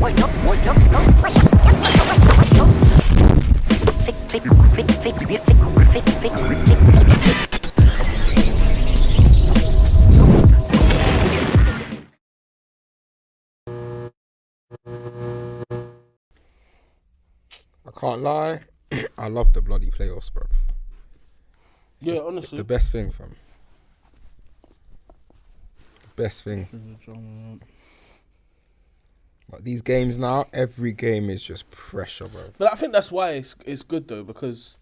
I can't lie, I love the bloody playoffs, bruv. Yeah, Just honestly. the best thing, fam. Best thing. Like these games now, every game is just pressure, bro. But I think that's why it's good though, because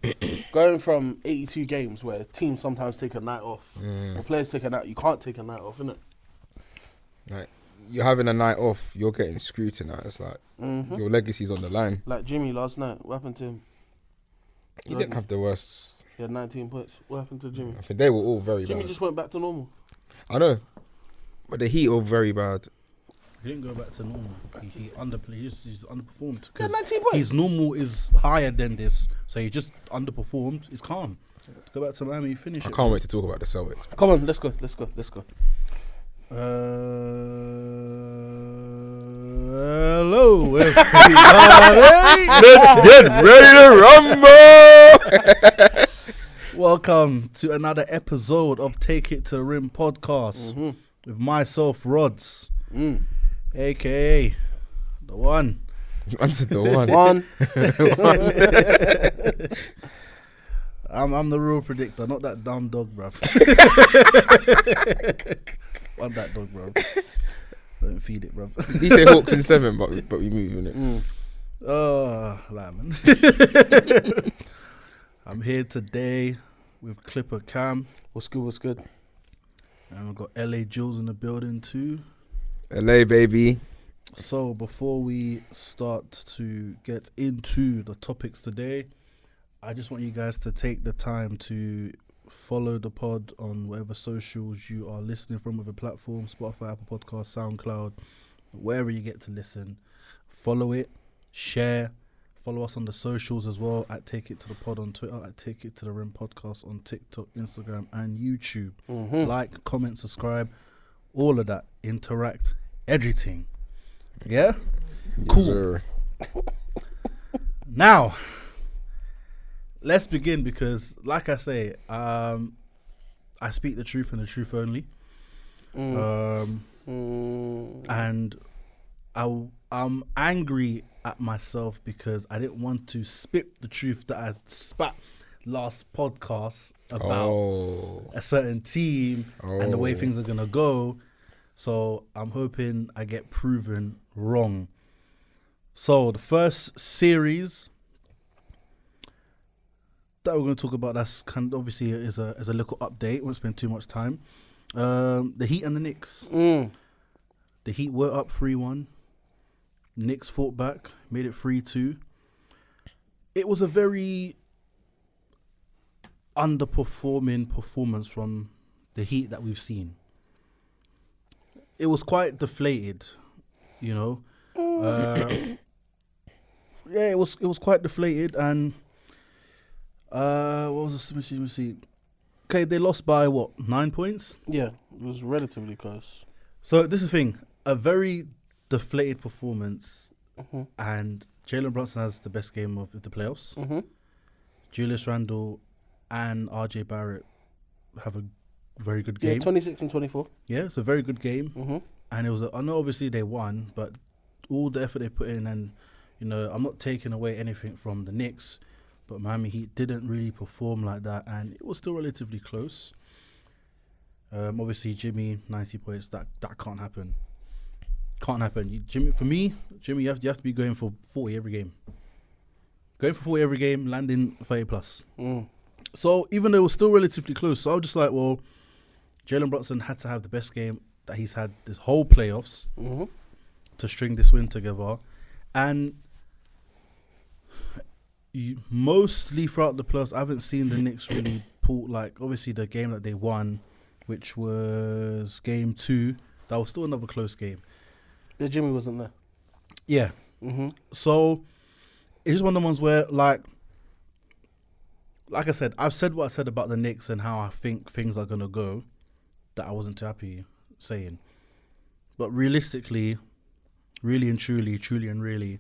going from 82 games where teams sometimes take a night off, or players take a night, you can't take a night off, innit? Like you're having a night off, you're getting scrutinised. Like your legacy's on the line. Like Jimmy last night, what happened to him? He didn't have the worst. He had 19 points. What happened to Jimmy? I think they were all very Jimmy bad. just went back to normal. I know, but the Heat are very bad. He didn't go back to normal. He underplayed. He's underperformed. He had 19 points. His normal is higher than this, so he just underperformed. He's calm. Go back to Miami, finish I it. can't wait to talk about the Celtics. Come on, let's go. Hello, everybody. Let's get ready to rumble. Welcome to another episode of Take It to the Rim podcast with myself, Rods, aka the one. You answered the one. I'm the real predictor, not that dumb dog, bruv. Want that dog, bruv. Don't feed it, bruv. He said Hawks in 7, but we moving it. Oh, man. I'm here today with Clipper Cam. What's good? And we've got LA Jules in the building too. LA, baby. So before we start to get into the topics today, I just want you guys to take the time to follow the pod on whatever socials you are listening from, whether platform, Spotify, Apple Podcasts, SoundCloud, wherever you get to listen. Follow it, share, follow us on the socials as well at Take It to the Pod on Twitter, at Take It to the Rim Podcast on TikTok, Instagram and YouTube. Like, comment, subscribe, all of that. Interact, everything. Yeah? Cool. Sir. Now, let's begin because, like I say, I speak the truth and the truth only. And I'm angry at myself because I didn't want to spit the truth that I spat last podcast about a certain team and the way things are going to go. So I'm hoping I get proven wrong. So the first series that we're going to talk about, that's kind of obviously is a little update. Won't spend too much time. The Heat and the Knicks. The Heat were up 3-1. Knicks fought back, made it 3-2. It was a very underperforming performance from the Heat that we've seen. It was quite deflated, you know. Yeah, it was quite deflated, and what was this? Let me see. Okay, they lost by what, 9 points? Yeah, it was relatively close. So this is the thing, a very deflated performance, and Jalen Brunson has the best game of the playoffs. Julius Randle and RJ Barrett have a very good game. Yeah, 26 and 24. Yeah, it's a very good game. And it was, I know obviously they won, but all the effort they put in, and you know, I'm not taking away anything from the Knicks, but Miami Heat didn't really perform like that, and it was still relatively close. Obviously, Jimmy, 90 points, that can't happen. Can't happen. Jimmy, you have to be going for 40 every game. Going for 40 every game, landing 30 plus. So even though it was still relatively close, so I was just like, well, Jalen Brunson had to have the best game that he's had this whole playoffs to string this win together. And mostly throughout the playoffs, I haven't seen the Knicks really pull, like, obviously the game that they won, which was game 2, that was still another close game. Yeah, Jimmy wasn't there. Yeah. So it's just one of the ones where, like I said, I've said what I said about the Knicks and how I think things are going to go, that I wasn't too happy saying. But realistically, really and truly,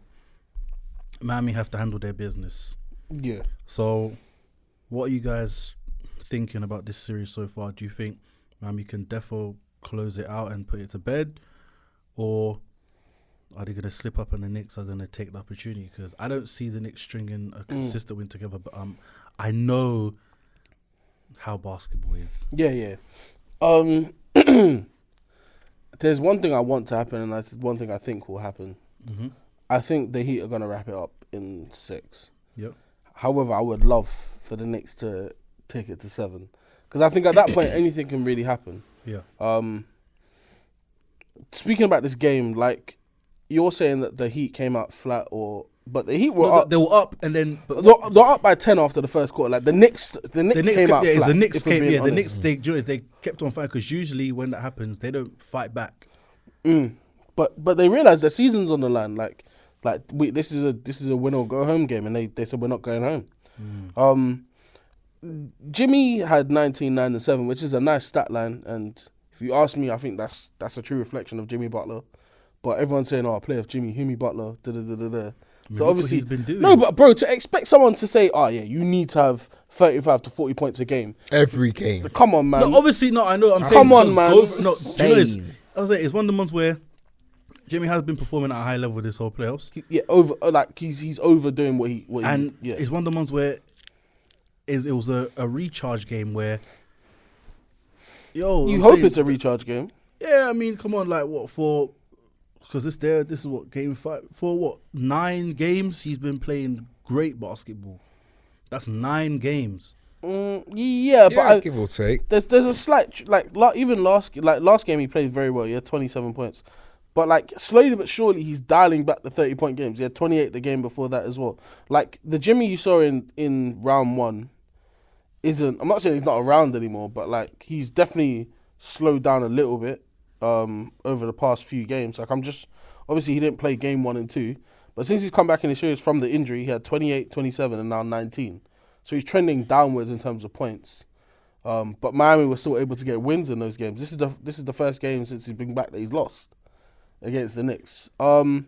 Miami have to handle their business. Yeah. So, what are you guys thinking about this series so far? Do you think Miami can defo close it out and put it to bed, or are they going to slip up and the Knicks are going to take the opportunity? Because I don't see the Knicks stringing a consistent win together, but I know how basketball is. Yeah. There's one thing I want to happen, and that's one thing I think will happen. Mm-hmm. I think the Heat are going to wrap it up in 6. Yep. However, I would love for the Knicks to take it to 7. Because I think at that point, anything can really happen. Yeah. Speaking about this game, like, you're saying that the Heat came out flat, but the Heat were up. They were up, and then They're up by 10 after the first quarter. Like, the Knicks came out flat. The Knicks came. Yeah, the honest. Knicks. They kept on fighting because usually when that happens, they don't fight back. But they realized their season's on the line. This is a win or go home game, and they said we're not going home. Jimmy had 19, 9, and 7, which is a nice stat line. And if you ask me, I think that's a true reflection of Jimmy Butler. But everyone's saying, "Oh, playoff Jimmy, Jimmy Butler." So obviously, he's been doing. No, but bro, to expect someone to say, "Oh yeah, you need to have 35 to 40 points a game every game." Come on, man. No, obviously not. I know. I'm saying, Come on, man. I was saying it's one of the months where Jimmy has been performing at a high level this whole playoffs. He's overdoing what he. It's one of the months where it was a recharge game where. You hope it's a recharge game. Yeah, I mean, come on, like what for? Because this is what game 5 for. What 9 games he's been playing great basketball. That's 9 games. But give or take. There's a slight even last game he played very well. He had 27 points, but slowly but surely he's dialing back the 30-point games. He had 28 the game before that as well. Like the Jimmy you saw in round 1 isn't. I'm not saying he's not around anymore, but he's definitely slowed down a little bit over the past few games. Obviously he didn't play game 1 and 2, but since he's come back in the series from the injury, he had 28, 27, and now 19. So he's trending downwards in terms of points. But Miami was still able to get wins in those games. This is the first game since he's been back that he's lost against the Knicks. I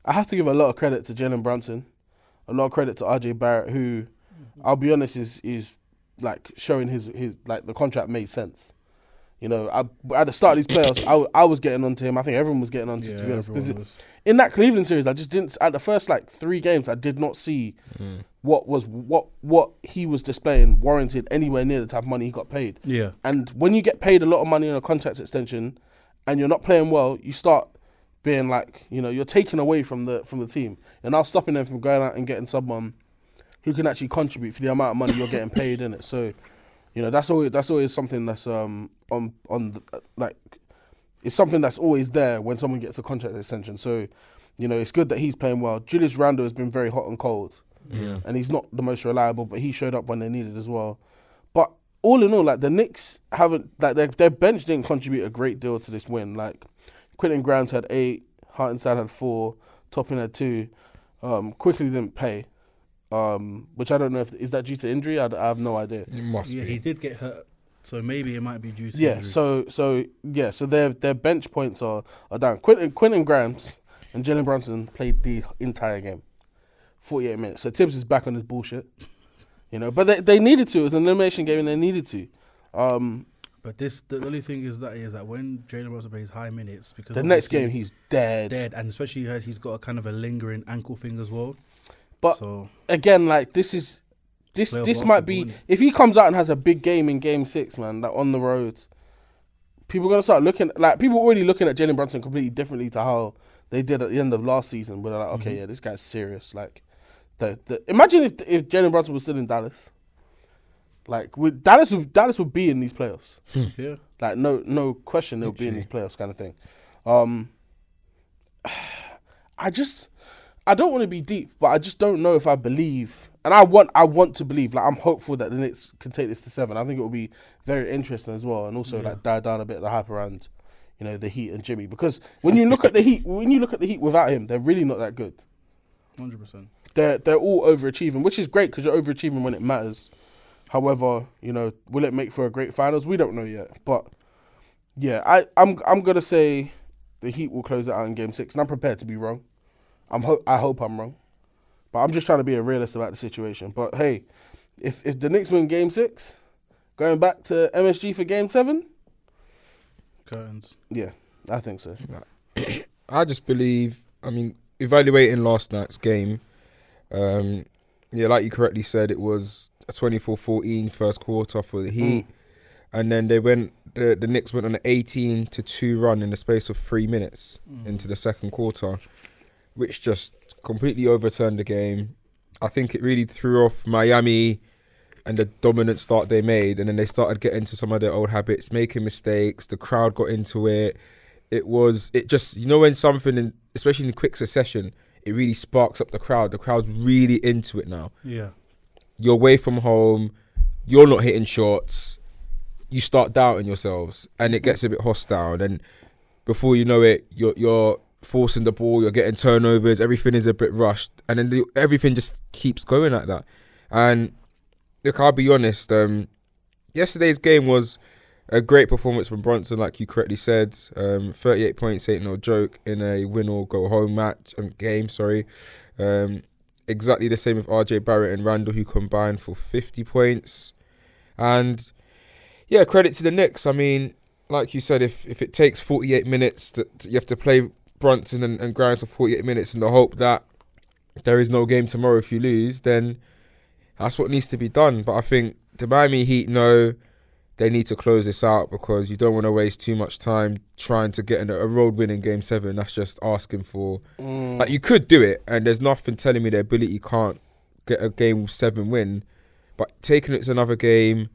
have to give a lot of credit to Jalen Brunson, a lot of credit to RJ Barrett, who I'll be honest is showing his the contract made sense. You know, at the start of these playoffs, I was getting onto him. I think everyone was getting onto him, to be honest. Because in that Cleveland series, I just didn't. At the first 3 games, I did not see what he was displaying warranted anywhere near the type of money he got paid. Yeah. And when you get paid a lot of money on a contract extension, and you're not playing well, you start being you're taken away from the team. You're now stopping them from going out and getting someone who can actually contribute for the amount of money you're getting paid in it. So. That's always something that's it's something that's always there when someone gets a contract extension. So, it's good that he's playing well. Julius Randle has been very hot and cold, and he's not the most reliable, but he showed up when they needed as well. But all in all, the Knicks haven't their bench didn't contribute a great deal to this win. Quentin Grimes had 8, Hartenstein had 4, Toppin had 2. Quickly didn't play. Which I don't know is that due to injury. I have no idea. It must be. He did get hurt, so maybe it might be due to injury. So their bench points are down. Quentin Grimes and Jalen Brunson played the entire game, 48 minutes. So Tibbs is back on his bullshit, But they needed to. It was an elimination game, and they needed to. But the only thing is that when Jalen Brunson plays high minutes, because the next game he's dead, and especially he's got a kind of a lingering ankle thing as well. But again, this might be if he comes out and has a big game in Game 6, man, on the road, people are gonna start looking people already looking at Jalen Brunson completely differently to how they did at the end of last season. Where they're like, okay, yeah, this guy's serious. Imagine if Jalen Brunson was still in Dallas, Dallas would be in these playoffs. Yeah, no question they'll be in these playoffs, kind of thing. I don't want to be deep, but I just don't know if I believe, and I want to believe. I'm hopeful that the Knicks can take this to 7. I think it will be very interesting as well, and also die down a bit of the hype around, the Heat and Jimmy. Because when you look at the Heat, without him, they're really not that good. 100%. They're all overachieving, which is great because you're overachieving when it matters. However, will it make for a great finals? We don't know yet, but yeah, I'm gonna say the Heat will close it out in Game 6, and I'm prepared to be wrong. I hope I'm wrong, but I'm just trying to be a realist about the situation. But hey, if the Knicks win Game 6, going back to MSG for Game 7, curtains. Yeah, I think so. I just believe. I mean, evaluating last night's game, like you correctly said, it was a 24-14 first quarter for the Heat, and then the Knicks went on an 18-2 run in the space of 3 minutes into the second quarter, which just completely overturned the game. I think it really threw off Miami and the dominant start they made, and then they started getting into some of their old habits, making mistakes. The crowd got into it. It just, when something, especially in quick succession, it really sparks up the crowd. The crowd's really into it now. Yeah. You're away from home. You're not hitting shots. You start doubting yourselves, and it gets a bit hostile. And before you know it, you're forcing the ball. You're getting turnovers. Everything is a bit rushed, and then everything just keeps going like that. And look, I'll be honest. Yesterday's game was a great performance from Brunson, like you correctly said. 38 points ain't no joke in a win or go home game. Exactly the same with RJ Barrett and Randall, who combined for 50 points. And yeah, credit to the Knicks. I mean, like you said, if it takes 48 minutes, you have to play Brunson and Grimes for 48 minutes in the hope that there is no game tomorrow if you lose, then that's what needs to be done. But I think the Miami Heat know they need to close this out, because you don't want to waste too much time trying to get a road win in Game 7. That's just asking for... Like, you could do it, and there's nothing telling me their ability can't get a Game 7 win. But taking it to another game,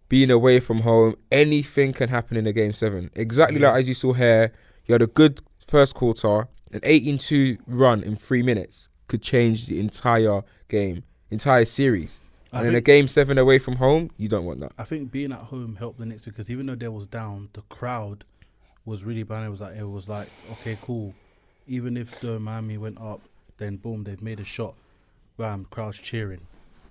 being away from home, anything can happen in a Game 7. Exactly like as you saw here, you had a good first quarter, an 18-2 run in 3 minutes could change the entire game, entire series. And in a Game 7 away from home, you don't want that. I think being at home helped the Knicks, because even though they was down, the crowd was really bad. It was like, okay, cool. Even if the Miami went up, then boom, they've made a shot. Bam, crowd's cheering.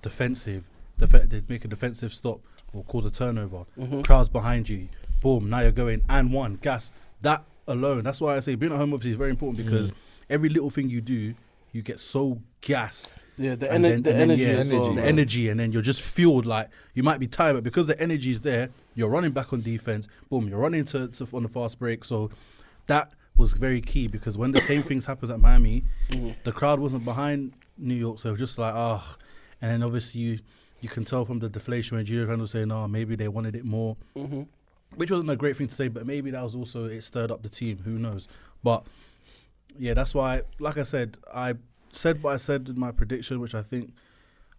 Defensive. They'd make a defensive stop or cause a turnover. Crowd's behind you. Boom, now you're going and one. Gas. That alone. That's why I say being at home obviously is very important, because every little thing you do, you get so gassed. Yeah, the energy as well. The energy, and then you're just fueled. Like, you might be tired, but because the energy is there, you're running back on defense. Boom, you're running to on the fast break. So that was very key, because when the same things happened at Miami, the crowd wasn't behind New York, so just like, and then obviously you can tell from the deflation when Julio Randle was saying, maybe they wanted it more, which wasn't a great thing to say, but maybe that was also, it stirred up the team. Who knows? But yeah, that's why, like I said, I said what I said in my prediction, which I think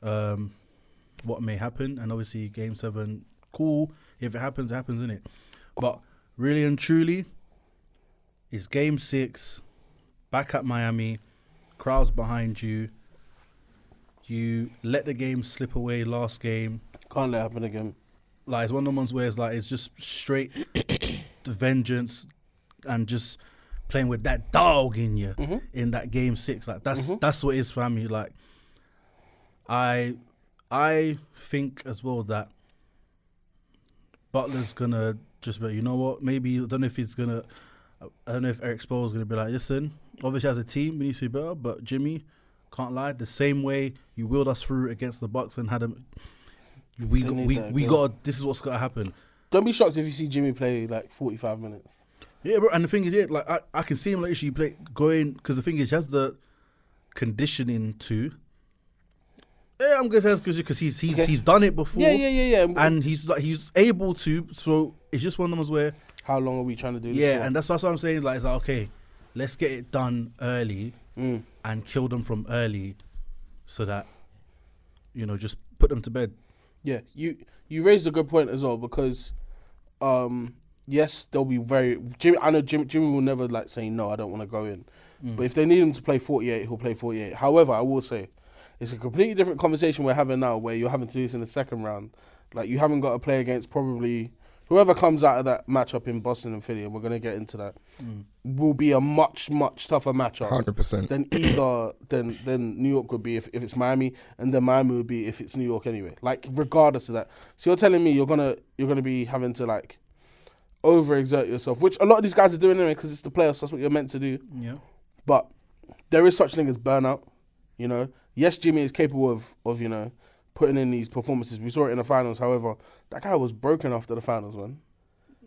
what may happen. And obviously Game 7, cool. If it happens, it happens, innit? But really and truly, it's Game 6, back at Miami, crowds behind you. You let the game slip away last game. Can't let it happen again. Like, it's one of the ones where it's like, it's just straight vengeance and just playing with that dog in you in that Game 6. Like, that's what it is for me. Like, I think as well that Butler's gonna just be, you know what, maybe, I don't know if Eric Spoel's gonna be like, listen, obviously as a team we need to be better, but Jimmy, can't lie, the same way you willed us through against the Bucks and had them, we got, this is what's gotta happen. Don't be shocked if you see Jimmy play like 45 minutes. Yeah, bro, and the thing is, like, I can see him like actually play going, because the thing is, he has the conditioning to. Yeah, I'm gonna say that's because he's done it before. Yeah. And he's able to. So it's just one of those where. How long are we trying to do this? Yeah, for? And that's what I'm saying. Like, it's like, okay, let's get it done early and kill them from early, so that, just put them to bed. Yeah, you raised a good point as well, because yes, they'll be Jimmy. I know Jimmy will never like say no, I don't want to go in. But if they need him to play 48, he'll play 48. However, I will say it's a completely different conversation we're having now, where you're having to do this in the second round. Like, you haven't got to play against probably whoever comes out of that matchup in Boston and Philly, and we're going to get into that, will be a much, much tougher matchup 100%. than New York would be if it's Miami, and then Miami would be if it's New York anyway. Like, regardless of that. So you're telling me you're gonna be having to, like, overexert yourself, which a lot of these guys are doing anyway because it's the playoffs. That's what you're meant to do. Yeah. But there is such thing as burnout. You know, yes, Jimmy is capable of putting in these performances. We saw it in the finals. However, that guy was broken after the finals, man.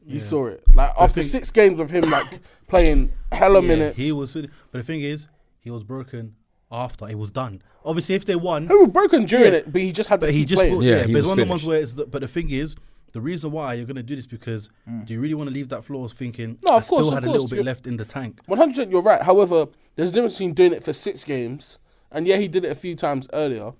You saw it. Like after 6 games of him like playing hella minutes. He was, but the thing is, he was broken after it was done. Obviously, if they won, he was broken during it, but he just had to keep playing. but it's one of the ones where but the thing is, the reason why you're gonna do this because do you really want to leave that floor thinking no, I of course, still had a little bit left in the tank? 100%, you're right. However, there's a difference between doing it for 6 games, and he did it a few times earlier.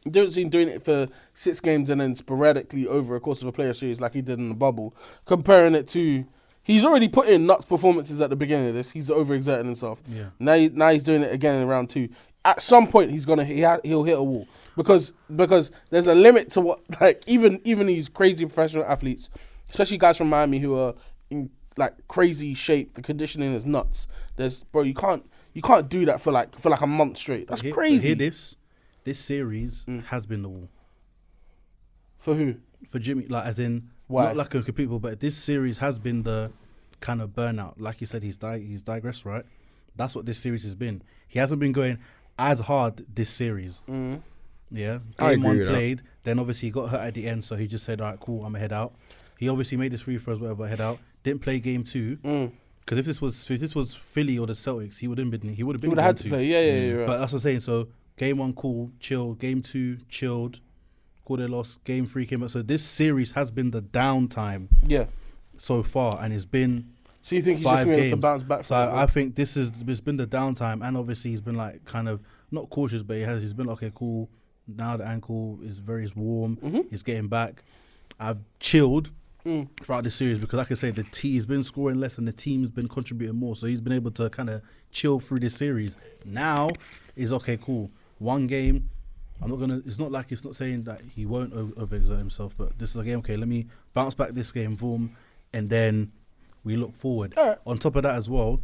The difference between doing it for 6 games and then sporadically over a course of a player series like he did in the bubble, comparing it to he's already put in nuts performances at the beginning of this. He's overexerting himself. Yeah. Now he's doing it again in round 2. At some point, he'll hit a wall because there's a limit to what even these crazy professional athletes, especially guys from Miami who are in like crazy shape. The conditioning is nuts. You can't do that for like a month straight. That's crazy. Hear this. This series has been the wall. For who? For Jimmy, like as in Why? not like a people, but this series has been the kind of burnout. Like you said, he's digressed, right? That's what this series has been. He hasn't been going as hard this series. Yeah, game 1 played. Then obviously he got hurt at the end, so he just said, "All right, cool, I'm gonna head out." He obviously made his free throws, whatever, head out. Didn't play game 2 because if this was Philly or the Celtics, he would have had to play. Yeah, right. But that's what I'm saying. So game 1 cool, chilled. Game 2 chilled. Cool, they lost. Game 3 came up. So this series has been the downtime. Yeah. So far, and it's been. So you think he's just been able to bounce back? So I think it's been the downtime, and obviously he's been like kind of not cautious, but he's been okay, cool. Now the ankle is very warm. He's getting back. I've chilled throughout this series because, like I say, he's been scoring less and the team's been contributing more. So he's been able to kind of chill through this series. Now is okay, cool. 1 game. It's not saying that he won't overexert himself, but this is a game. Okay, let me bounce back this game, boom, and then we look forward. Right. On top of that as well,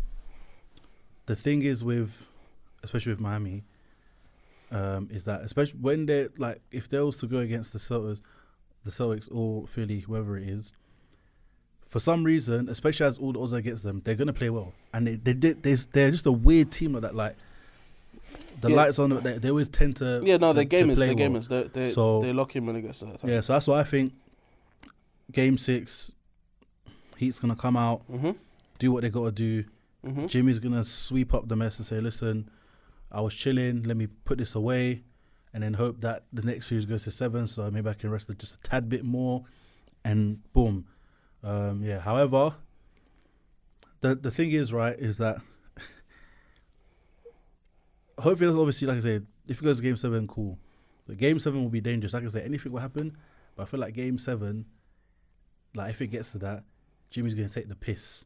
the thing is especially with Miami, is that especially when they're like, if they was to go against the Celtics or Philly, whoever it is, for some reason, especially as all the odds are against them, they're gonna play well, and they're just a weird team like that. Like the lights on, they always tend to they're gamers. They're gamers. They lock him when it gets to that time. Yeah, so that's why I think Game 6, Heat's gonna come out, do what they gotta do. Jimmy's gonna sweep up the mess and say, "Listen, I was chilling. Let me put this away, and then hope that the next series goes to 7, so maybe I can rest it just a tad bit more." And boom, However, the thing is, right, is that hopefully, that's obviously, like I said, if it goes to Game 7, cool. But Game 7 will be dangerous. Like I said, anything will happen. But I feel like Game 7, like if it gets to that, Jimmy's gonna take the piss.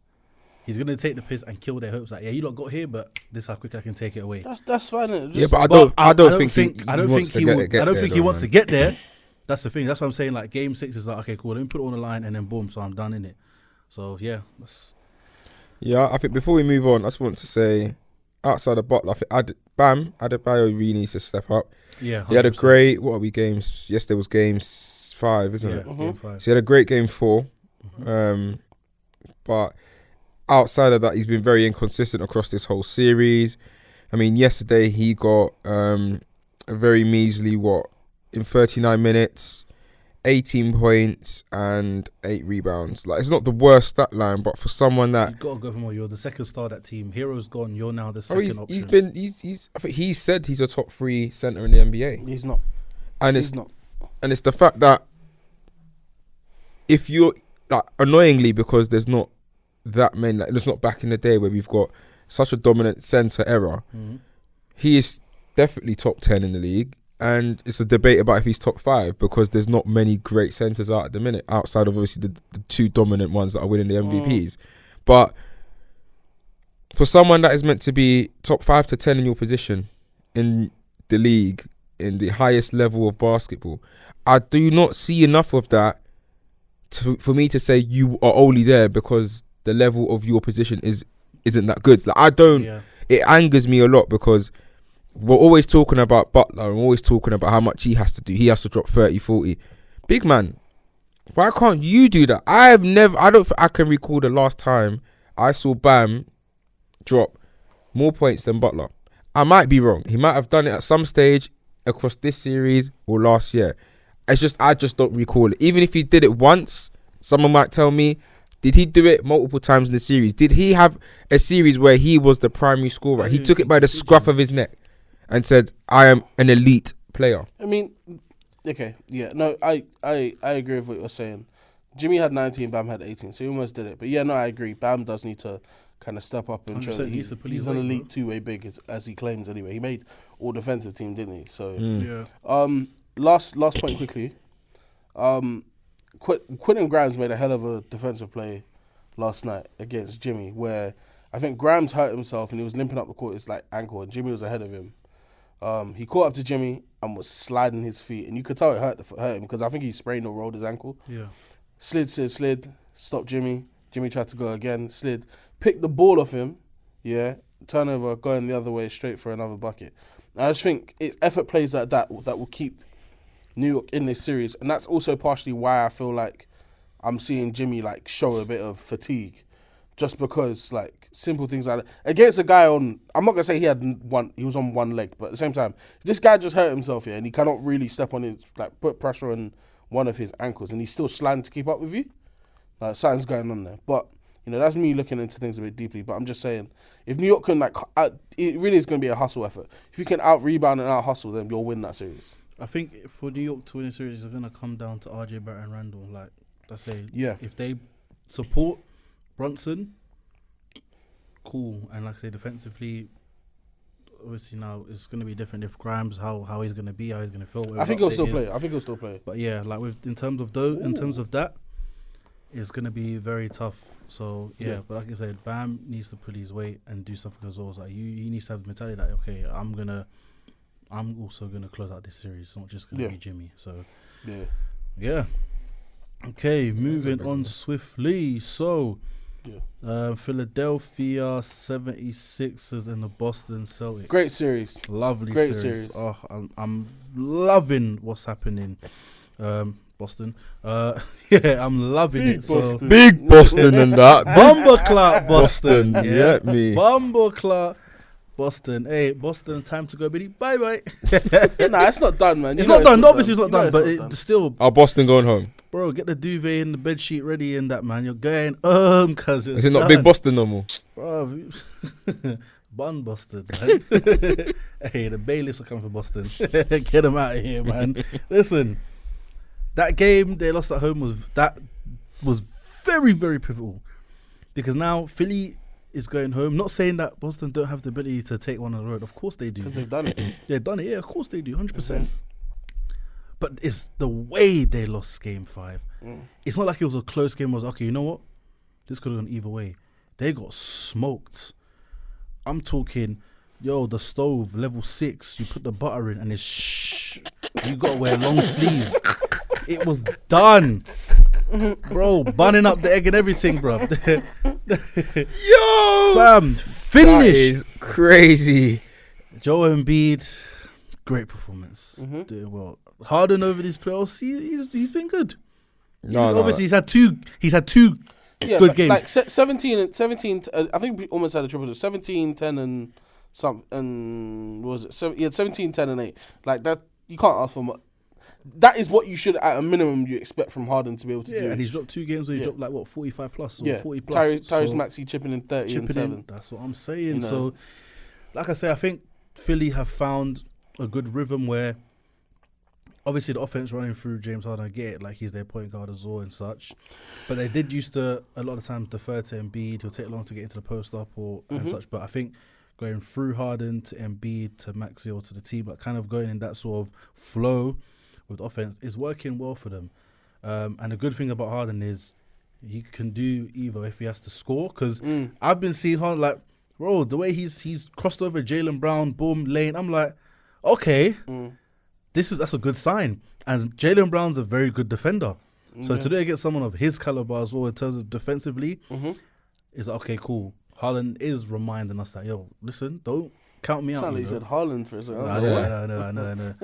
He's gonna take the piss and kill their hopes. Like, yeah, you lot got here, but this is how quick I can take it away. That's fine. Yeah, but I don't think he wants to get there. That's the thing. That's what I'm saying. Like Game 6 is like, okay, cool. Let me put it on the line, and then boom, so I'm done in it. So yeah, I think before we move on, I just want to say, outside of Butler, I think Adebayo really needs to step up. Yeah, 100%. He had a great. What are we games? Yesterday was Game 5, isn't it? Game 5. So he had a great Game 4. But outside of that, he's been very inconsistent across this whole series. I mean, yesterday he got a very measly, in 39 minutes, 18 points and 8 rebounds. Like, it's not the worst stat line, but for someone that... You've got to go for more. You're the second star of that team. Hero's gone. You're now the second option. I think he said he's a top 3 center in the NBA. He's not. And it's the fact that if you're... Like, annoyingly, because there's not that many... Like, it's not back in the day where we've got such a dominant center era. He is definitely top 10 in the league. And it's a debate about if he's top 5 because there's not many great centres out at the minute, outside of obviously the 2 dominant ones that are winning the MVPs. But for someone that is meant to be top 5 to 10 in your position in the league, in the highest level of basketball, I do not see enough of that for me to say you are only there because the level of your position isn't that good. Like, I don't. Yeah. It angers me a lot because we're always talking about Butler and we're always talking about how much he has to do. He has to drop 30, 40. Big man, Why can't you do that? I don't think I can recall the last time I saw Bam drop more points than Butler. I might be wrong. He might have done it at some stage across this series or last year. I just don't recall it. Even if he did it once, someone might tell me, did he do it multiple times in the series? Did he have a series where he was the primary scorer? He took it by the scruff of his neck and said, I am an elite player. I mean, okay, yeah, no, I agree with what you're saying. Jimmy had 19, Bam had 18, so he almost did it. But yeah, no, I agree. Bam does need to kind of step up and show that he's an elite two-way big, as he claims anyway. He made all defensive team, didn't he? So Yeah. Last point quickly. Quentin Grimes made a hell of a defensive play last night against Jimmy, where I think Grimes hurt himself and he was limping up the court, his ankle, and Jimmy was ahead of him. He caught up to Jimmy and was sliding his feet, and you could tell it hurt him because I think he sprained or rolled his ankle. Yeah. Slid, stopped Jimmy. Jimmy tried to go again, slid, picked the ball off him, turnover, going the other way straight for another bucket. I just think it's effort plays like that will keep New York in this series, and that's also partially why I feel like I'm seeing Jimmy show a bit of fatigue, just because simple things like that against a guy on. I'm not gonna say he was on one leg, but at the same time, this guy just hurt himself here, and he cannot really step on his put pressure on one of his ankles, and he's still sliding to keep up with you. Something's going on there, but that's me looking into things a bit deeply. But I'm just saying, if New York can it really is going to be a hustle effort. If you can out rebound and out hustle, then you'll win that series. I think for New York to win the series, it's going to come down to RJ Barrett and Randall. I say, if they support Brunson, cool. And like I say, defensively, obviously now it's going to be different. If Grimes, how he's going to be, how he's going to feel. I think he'll still play. But yeah, in terms of that, it's going to be very tough. So yeah, but like I said, Bam needs to pull his weight and do something as well. It's he needs to have the mentality that I'm also gonna close out this series. It's not just gonna be Jimmy. So yeah. Okay, moving on swiftly. So Philadelphia 76ers and the Boston Celtics. Great series. Lovely Great series. Oh, I'm loving what's happening. Boston. I'm loving it. Boston. So Big Boston and that. Bumbleclot Boston. Yeah, me. Bumbleclot Boston. Hey, Boston, time to go, Billy. Bye bye. Nah, it's not done, man. It's not done. Obviously, it's not done, but it's still. Are Boston going home? Bro, get the duvet and the bed sheet ready and that, man. You're going home, cuz. Is it not Big Boston no more? Bro, Bun Boston, man. Hey, the bailiffs are coming for Boston. Get them out of here, man. Listen, that game they lost at home was very, very pivotal because now Philly is going home. Not saying that Boston don't have the ability to take one on the road. Of course they do. Because they've done it. They've done it, yeah, of course they do, 100%. But it's the way they lost game 5. It's not like it was a close game. It was, okay, you know what? This could have gone either way. They got smoked. I'm talking, the stove, level 6, you put the butter in and it's you got to wear long sleeves. It was done. Bro, bunning up the egg and everything, bro. Yo! Fam, finished. That is crazy. Joel Embiid, great performance. Doing well. Harden over these playoffs, he's been good. Obviously, he's had two good games. 17, I think we almost had a triple. 17, 10 and some, and what was it? He had 17, 10 and 8. Like that, you can't ask for much. That is what you should, at a minimum, you expect from Harden to be able to do. And he's dropped 2 games where he dropped 45 plus or 40 plus. Tyrese Maxey chipping in 30 and 7. That's what I'm saying. So, like I say, I think Philly have found a good rhythm where obviously the offense running through James Harden, I get it, like he's their point guard as well and such. But they did used to, a lot of times, defer to Embiid. He'll take long to get into the post up and such. But I think going through Harden to Embiid to Maxey or to the team, like kind of going in that sort of flow with offense is working well for them. And the good thing about Harden is he can do either if he has to score. Because I've been seeing Harden bro, the way he's crossed over Jaylen Brown, boom, lane. I'm like, okay, that's a good sign. And Jaylen Brown's a very good defender. So today against someone of his caliber as well in terms of defensively, is okay, cool. Harden is reminding us that, listen, don't count me out. Sound like you said Haaland for a second. I know.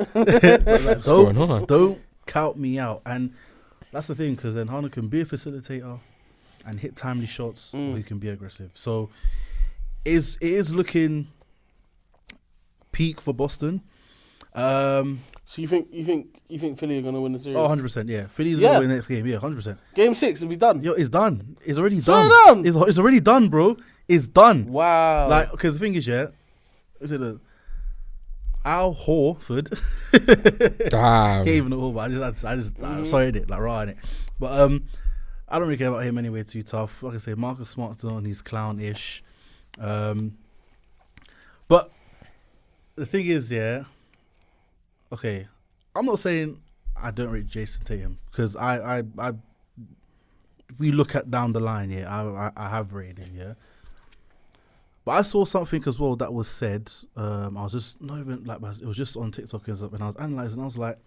What's going on? Don't count me out. And That's the thing, because then Harden can be a facilitator and hit timely shots, or he can be aggressive. So it is looking peak for Boston. So you think Philly are gonna win the series? Oh, 100%, yeah. Philly's gonna win the next game, yeah, 100%. Game 6 will be done. Yo, it's done. It's already Swear done. down. It's already done, bro. It's done. Wow. Like, because the thing is, yeah, is it Al Horford? Damn. Can't even know, but I just sorry it, like raw in it. But I don't really care about him anyway. Too tough. Like I say, Marcus Smart's still on his clown-ish. But the thing is, yeah. Okay, I'm not saying I don't rate Jason Tatum, because I if we look at down the line, yeah, I have rated him, yeah. But I saw something as well that was said. I was just not even like, it was just on TikTok and stuff, and I was analysing. I was like,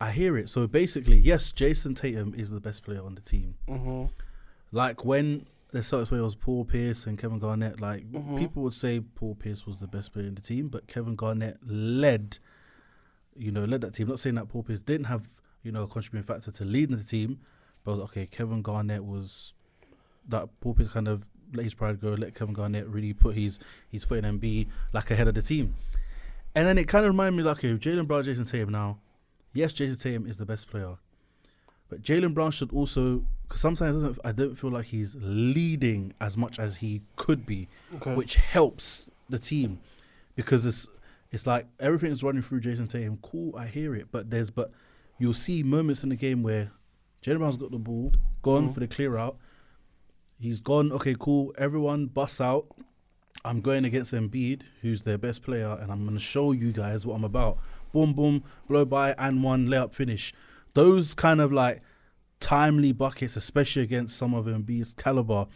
I hear it. So basically, yes, Jason Tatum is the best player on the team. Mm-hmm. Like when they started when it was Paul Pierce and Kevin Garnett, like people would say Paul Pierce was the best player in the team, but Kevin Garnett led that team. Not saying that Paul Pierce didn't have, a contributing factor to leading the team, but I was like, okay, Kevin Garnett was that Paul Pierce kind of let his pride go, let Kevin Garnett really put his foot in and be like ahead of the team. And then it kind of reminded me like, okay, Jaylen Brown, Jason Tatum now. Yes, Jason Tatum is the best player, but Jaylen Brown should also, because sometimes I don't feel like he's leading as much as he could be, which helps the team, because it's like everything's running through Jason Tatum. Cool, I hear it, but you'll see moments in the game where Jaylen Brown's got the ball, gone for the clear out. He's gone, okay, cool, everyone busts out. I'm going against Embiid, who's their best player, and I'm going to show you guys what I'm about. Boom, boom, blow by, and one, layup, finish. Those kind of like timely buckets, especially against some of Embiid's caliber,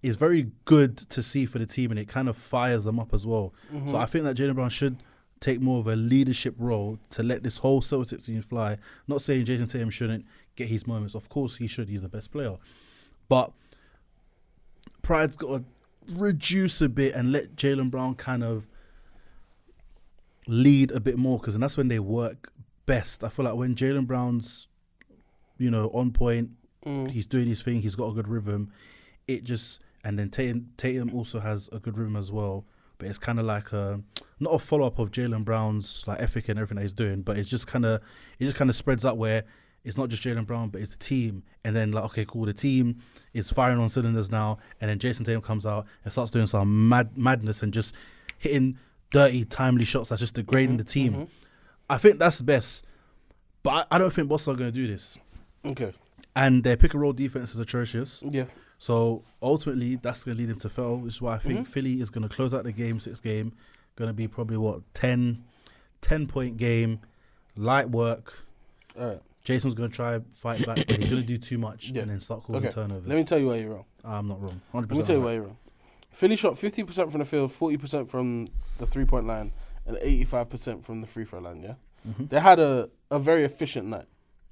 is very good to see for the team, and it kind of fires them up as well. So I think that Jaylen Brown should take more of a leadership role to let this whole Celtics team fly. Not saying Jason Tatum shouldn't get his moments. Of course he should. He's the best player. But pride's got to reduce a bit and let Jaylen Brown kind of lead a bit more, because that's when they work best. I feel like when Jaylen Brown's, on point, he's doing his thing, he's got a good rhythm, it just, and then Tatum also has a good rhythm as well, but it's kind of like not a follow-up of Jaylen Brown's like ethic and everything that he's doing, but it just kind of spreads out where it's not just Jaylen Brown, but it's the team. And then like, okay, cool, the team is firing on cylinders now, and then Jason Tatum comes out and starts doing some madness and just hitting dirty, timely shots that's just degrading the team. I think that's the best, but I don't think Boston are going to do this. Okay. And their pick-and-roll defense is atrocious. Yeah. So ultimately, that's going to lead them to fail, which is why I think Philly is going to close out the game, 6 game, going to be probably 10-point game, light work. All right. Jason's going to try fight back, but he's going to do too much and then start causing turnovers. Let me tell you why you're wrong. I'm not wrong. 100% Let me tell you why you're wrong. Philly shot 50% from the field, 40% from the 3-point line, and 85% from the free throw line, yeah? They had a very efficient night.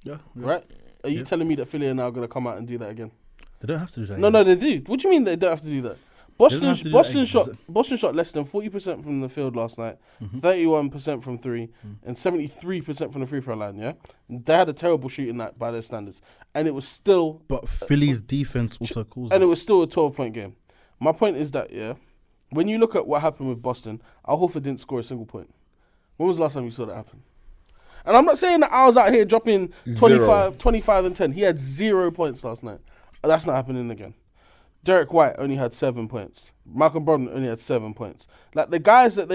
Yeah. Right? Are you telling me that Philly are now going to come out and do that again? They don't have to do that. No, they do. What do you mean they don't have to do that? Boston shot less than 40% from the field last night, 31% from 3, and 73% from the free throw line, yeah? They had a terrible shooting night by their standards. And it was still... But Philly's defense also caused and it was still a 12-point game. My point is that, yeah, when you look at what happened with Boston, Al Horford didn't score a single point. When was the last time you saw that happen? And I'm not saying that I was out here dropping 25 and 10. He had 0 points last night. That's not happening again. Derek White only had 7 points. Malcolm Brogdon only had 7 points. Like the guys that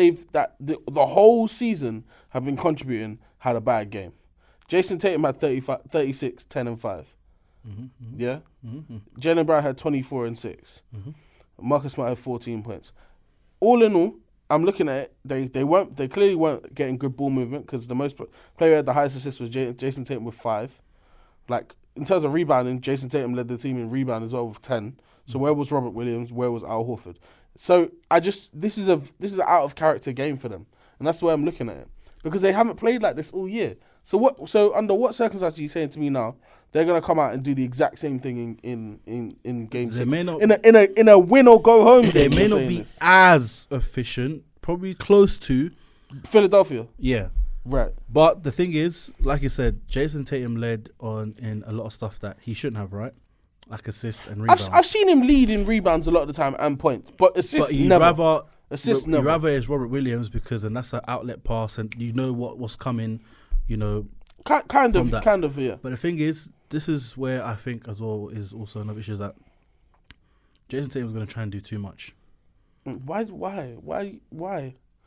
the whole season have been contributing had a bad game. Jason Tatum had 36, 10 and 5. Yeah? Jaylen Brown had 24 and 6. Marcus Smart had 14 points. All in all, I'm looking at it. They clearly weren't getting good ball movement, because the most player who had the highest assist was Jason Tatum with 5. Like in terms of rebounding, Jason Tatum led the team in rebound as well with 10. So where was Robert Williams? Where was Al Horford? So this is an out of character game for them, and that's the way I'm looking at it, because they haven't played like this all year. So under what circumstances are you saying to me now they're gonna come out and do the exact same thing in game 6? In a win or go home game. They may not be as efficient, probably close to Philadelphia. Yeah, Right. But the thing is, like you said, Jason Tatum led on in a lot of stuff that he shouldn't have, right? Like assists and rebounds. I've seen him lead in rebounds a lot of the time and points, but assists But you never. rather Assists you never. rather is Robert Williams because then that's an outlet pass and you know what's coming, you know. Kind from that. of, yeah. But the thing is, this is where I think as well is also another issue is that Jason Tatum's going to try and do too much. Why?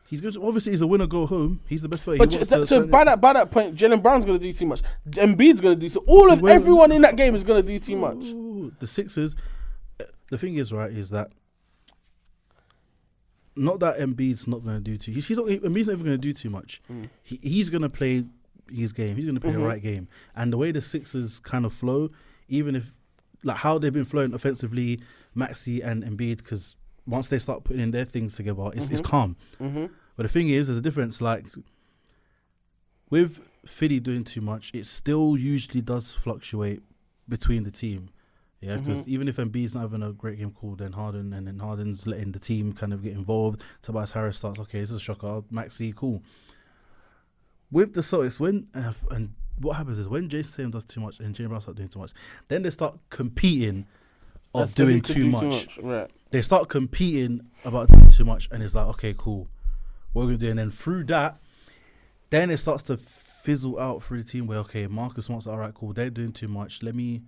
He's good. Obviously, he's a winner. Go home. He's the best player. But by that point, Jalen Brown's gonna do too much. Embiid's gonna do so. Everyone in that game is gonna do too much. The Sixers. The thing is, right, is that not that Embiid's not gonna do too. Embiid's not even gonna do too much. He's gonna play his game. He's gonna play the right game. And the way the Sixers kind of flow, even if like how they've been flowing offensively, Maxey and Embiid, because once they start putting in their things together, it's calm. But the thing is, there's a difference. Like, with Philly doing too much, it still usually does fluctuate between the team. Yeah, because even if Embiid's not having a great game called, then Harden's letting the team kind of get involved. Tobias Harris starts, okay, this is a shocker. Maxey, cool. With the Celtics, and what happens is when Jason Tatum does too much and Jalen Brown start doing too much, then they start competing of doing too much. Right. They start competing about doing too much, and it's like, okay, cool, what we're gonna do, and then through that, then it starts to fizzle out through the team where, okay, Marcus Smart's all right, cool, they're doing too much. Let me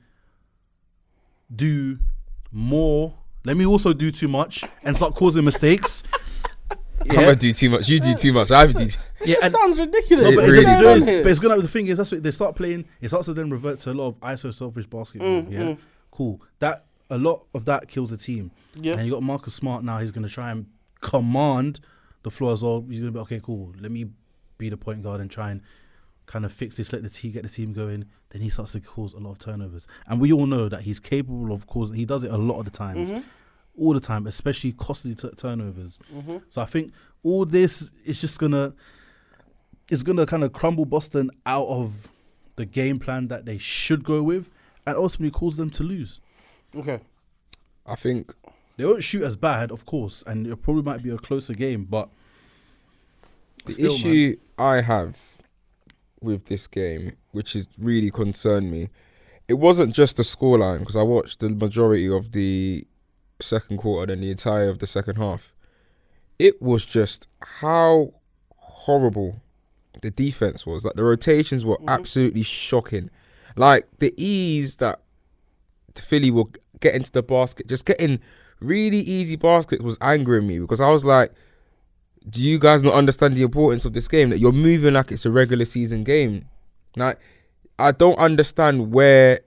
do more. Let me also do too much and start causing mistakes. I'm gonna do too much. You do too much. I do. It sounds ridiculous. No, It really does. but it's gonna. The thing is, that's what they start playing. It starts to then revert to a lot of ISO selfish basketball. Cool. That a lot of that kills the team. Yeah. And you got Marcus Smart now. He's gonna try and command the floor as well. He's gonna be okay. Cool. Let me be the point guard and try and kind of fix this. Let the team get the team going. Then he starts to cause a lot of turnovers. And we all know that he's capable of causing. He does it a lot of the times. All the time, especially costly turnovers. So I think all this is just gonna kind of crumble Boston out of the game plan that they should go with, and ultimately cause them to lose. Okay. I think They won't shoot as bad, of course, and it probably might be a closer game, but the issue I have with this game, which is really concerned me, it wasn't just the scoreline, because I watched the majority of the second quarter and the entire of the second half. It was just how horrible the defense was. Like, the rotations were absolutely shocking. Like, the ease that Philly will get into the basket, just getting really easy baskets, was angering me, because I was like, do you guys not understand the importance of this game? That you're moving like it's a regular season game. Like, I don't understand where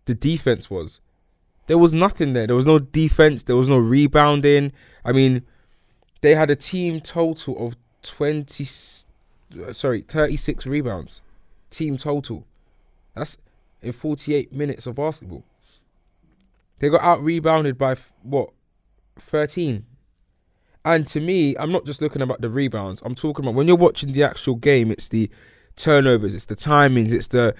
the defense was. There was nothing there. There was no defense. There was no rebounding. I mean, they had a team total of 36 rebounds. Team total. That's in 48 minutes of basketball. They got out-rebounded by, 13. And to me, I'm not just looking about the rebounds. I'm talking about when you're watching the actual game, it's the turnovers, it's the timings, to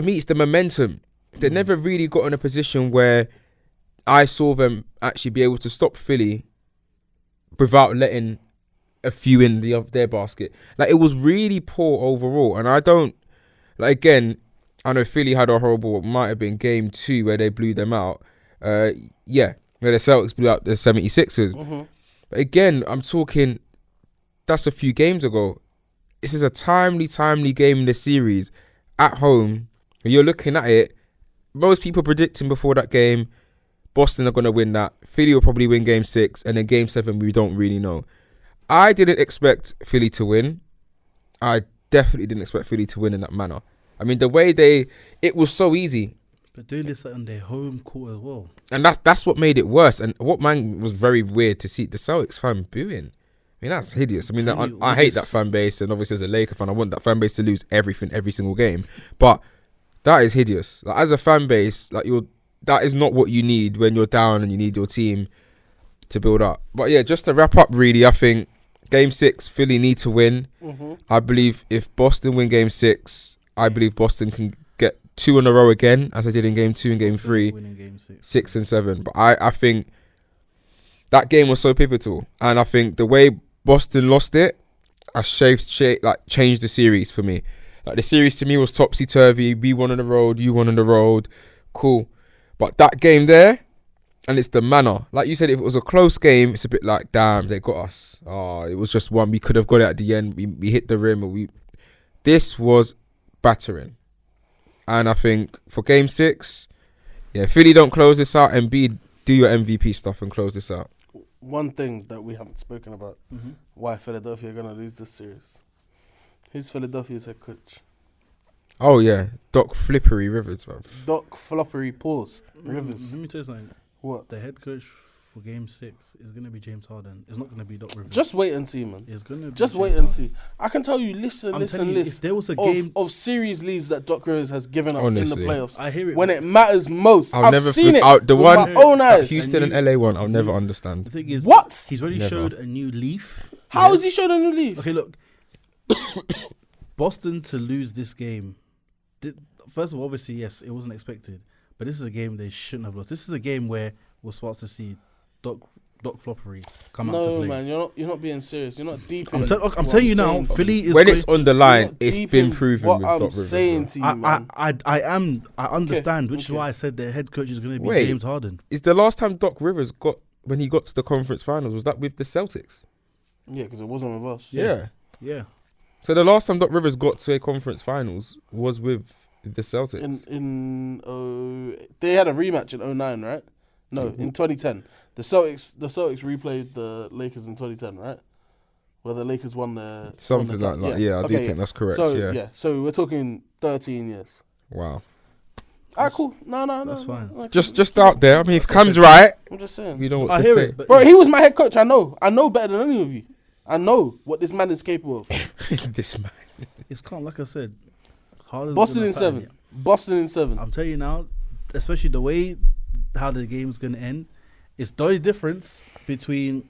me, it's the momentum. They never really got in a position where I saw them actually be able to stop Philly without letting a few in their basket. Like, it was really poor overall. And I don't, like, again, I know Philly had a horrible, it might have been game 2 where they blew them out. Where the Celtics blew out the 76ers. But again, I'm talking, that's a few games ago. This is a timely game in the series at home. When you're looking at it, most people predicting before that game, Boston are going to win that. Philly will probably win game 6, and then game 7, we don't really know. I didn't expect Philly to win. I definitely didn't expect Philly to win in that manner. I mean, the way it was so easy. But doing this on their home court as well. And that's what made it worse. And what, man, was very weird to see the Celtics fan booing. I mean, that's hideous. I mean, I hate that fan base, and obviously as a Laker fan, I want that fan base to lose everything, every single game. But that is hideous. Like, as a fan base, like, that is not what you need when you're down and you need your team to build up. But yeah, just to wrap up, really, I think game 6, Philly need to win. I believe if Boston win game 6, I believe Boston can get 2 in a row again, as I did in game 2 and game 3, game 6 and 7. But I think that game was so pivotal, and I think the way Boston lost it, changed the series for me. Like the series to me was topsy turvy. We won on the road, you won on the road, cool. But that game there, and it's the manner. Like you said, if it was a close game, it's a bit like, damn, they got us. Oh, it was just one. We could have got it at the end. We hit the rim. This was battering. And I think for game 6, yeah, Philly don't close this out. Embiid, do your MVP stuff and close this out. One thing that we haven't spoken about, why Philadelphia are going to lose this series. Who's Philadelphia's head coach? Oh, yeah. Doc Flippery Rivers, bro. Doc Floppery Pause Rivers. Let me tell you something. What? The head coach for Game 6 is going to be James Harden. It's not going to be Doc Rivers. Just wait and see, man. It's going to be Just James wait and Harden. see. I can tell you, listen, If there was a game, of series leads that Doc Rivers has given up in the Honestly. playoffs. I hear it. When it matters most. I'll I've never seen it the with one my own that eyes. Houston and LA one, I'll never understand. the thing is, What? He's already Never. showed a new leaf. How Yeah. has he shown a new leaf? Okay, look. Boston to lose this game. First of all, obviously, yes, it wasn't expected. But this is a game they shouldn't have lost. This is a game where we're supposed to see Doc Floppery come out to No, play. man, you're not being serious. You're not deep. I'm in telling what you now, saying to Philly you. is When going- it's on the You're line, not it's deep been in proven what with I'm Doc Rivers. saying bro. to you, man. I understand, which is okay. why I said their head coach is going to be Wait. James Harden. Is the last time Doc Rivers when he got to the conference finals, was that with the Celtics? Yeah, because it wasn't with us. Yeah. Yeah. So the last time Doc Rivers got to a conference finals was with the Celtics. They had a rematch in 2009, right? No, in 2010. The Celtics replayed the Lakers in 2010, right? Where the Lakers won the Something like that. Yeah, I do think that's correct. So yeah. So we're talking 13 years. Wow. Alright, cool. No, That's fine. no, Just out there. I mean, if Cam's right, I'm just saying. we know what I to hear say. it, but Bro, he was my head coach. I know better than any of you. I know what this man is capable of. This man. it's calm, like I said. Harden's Boston gonna in pattern 7. it. Boston in 7. I'm telling you now, especially the way how the game's going to end, it's the only difference between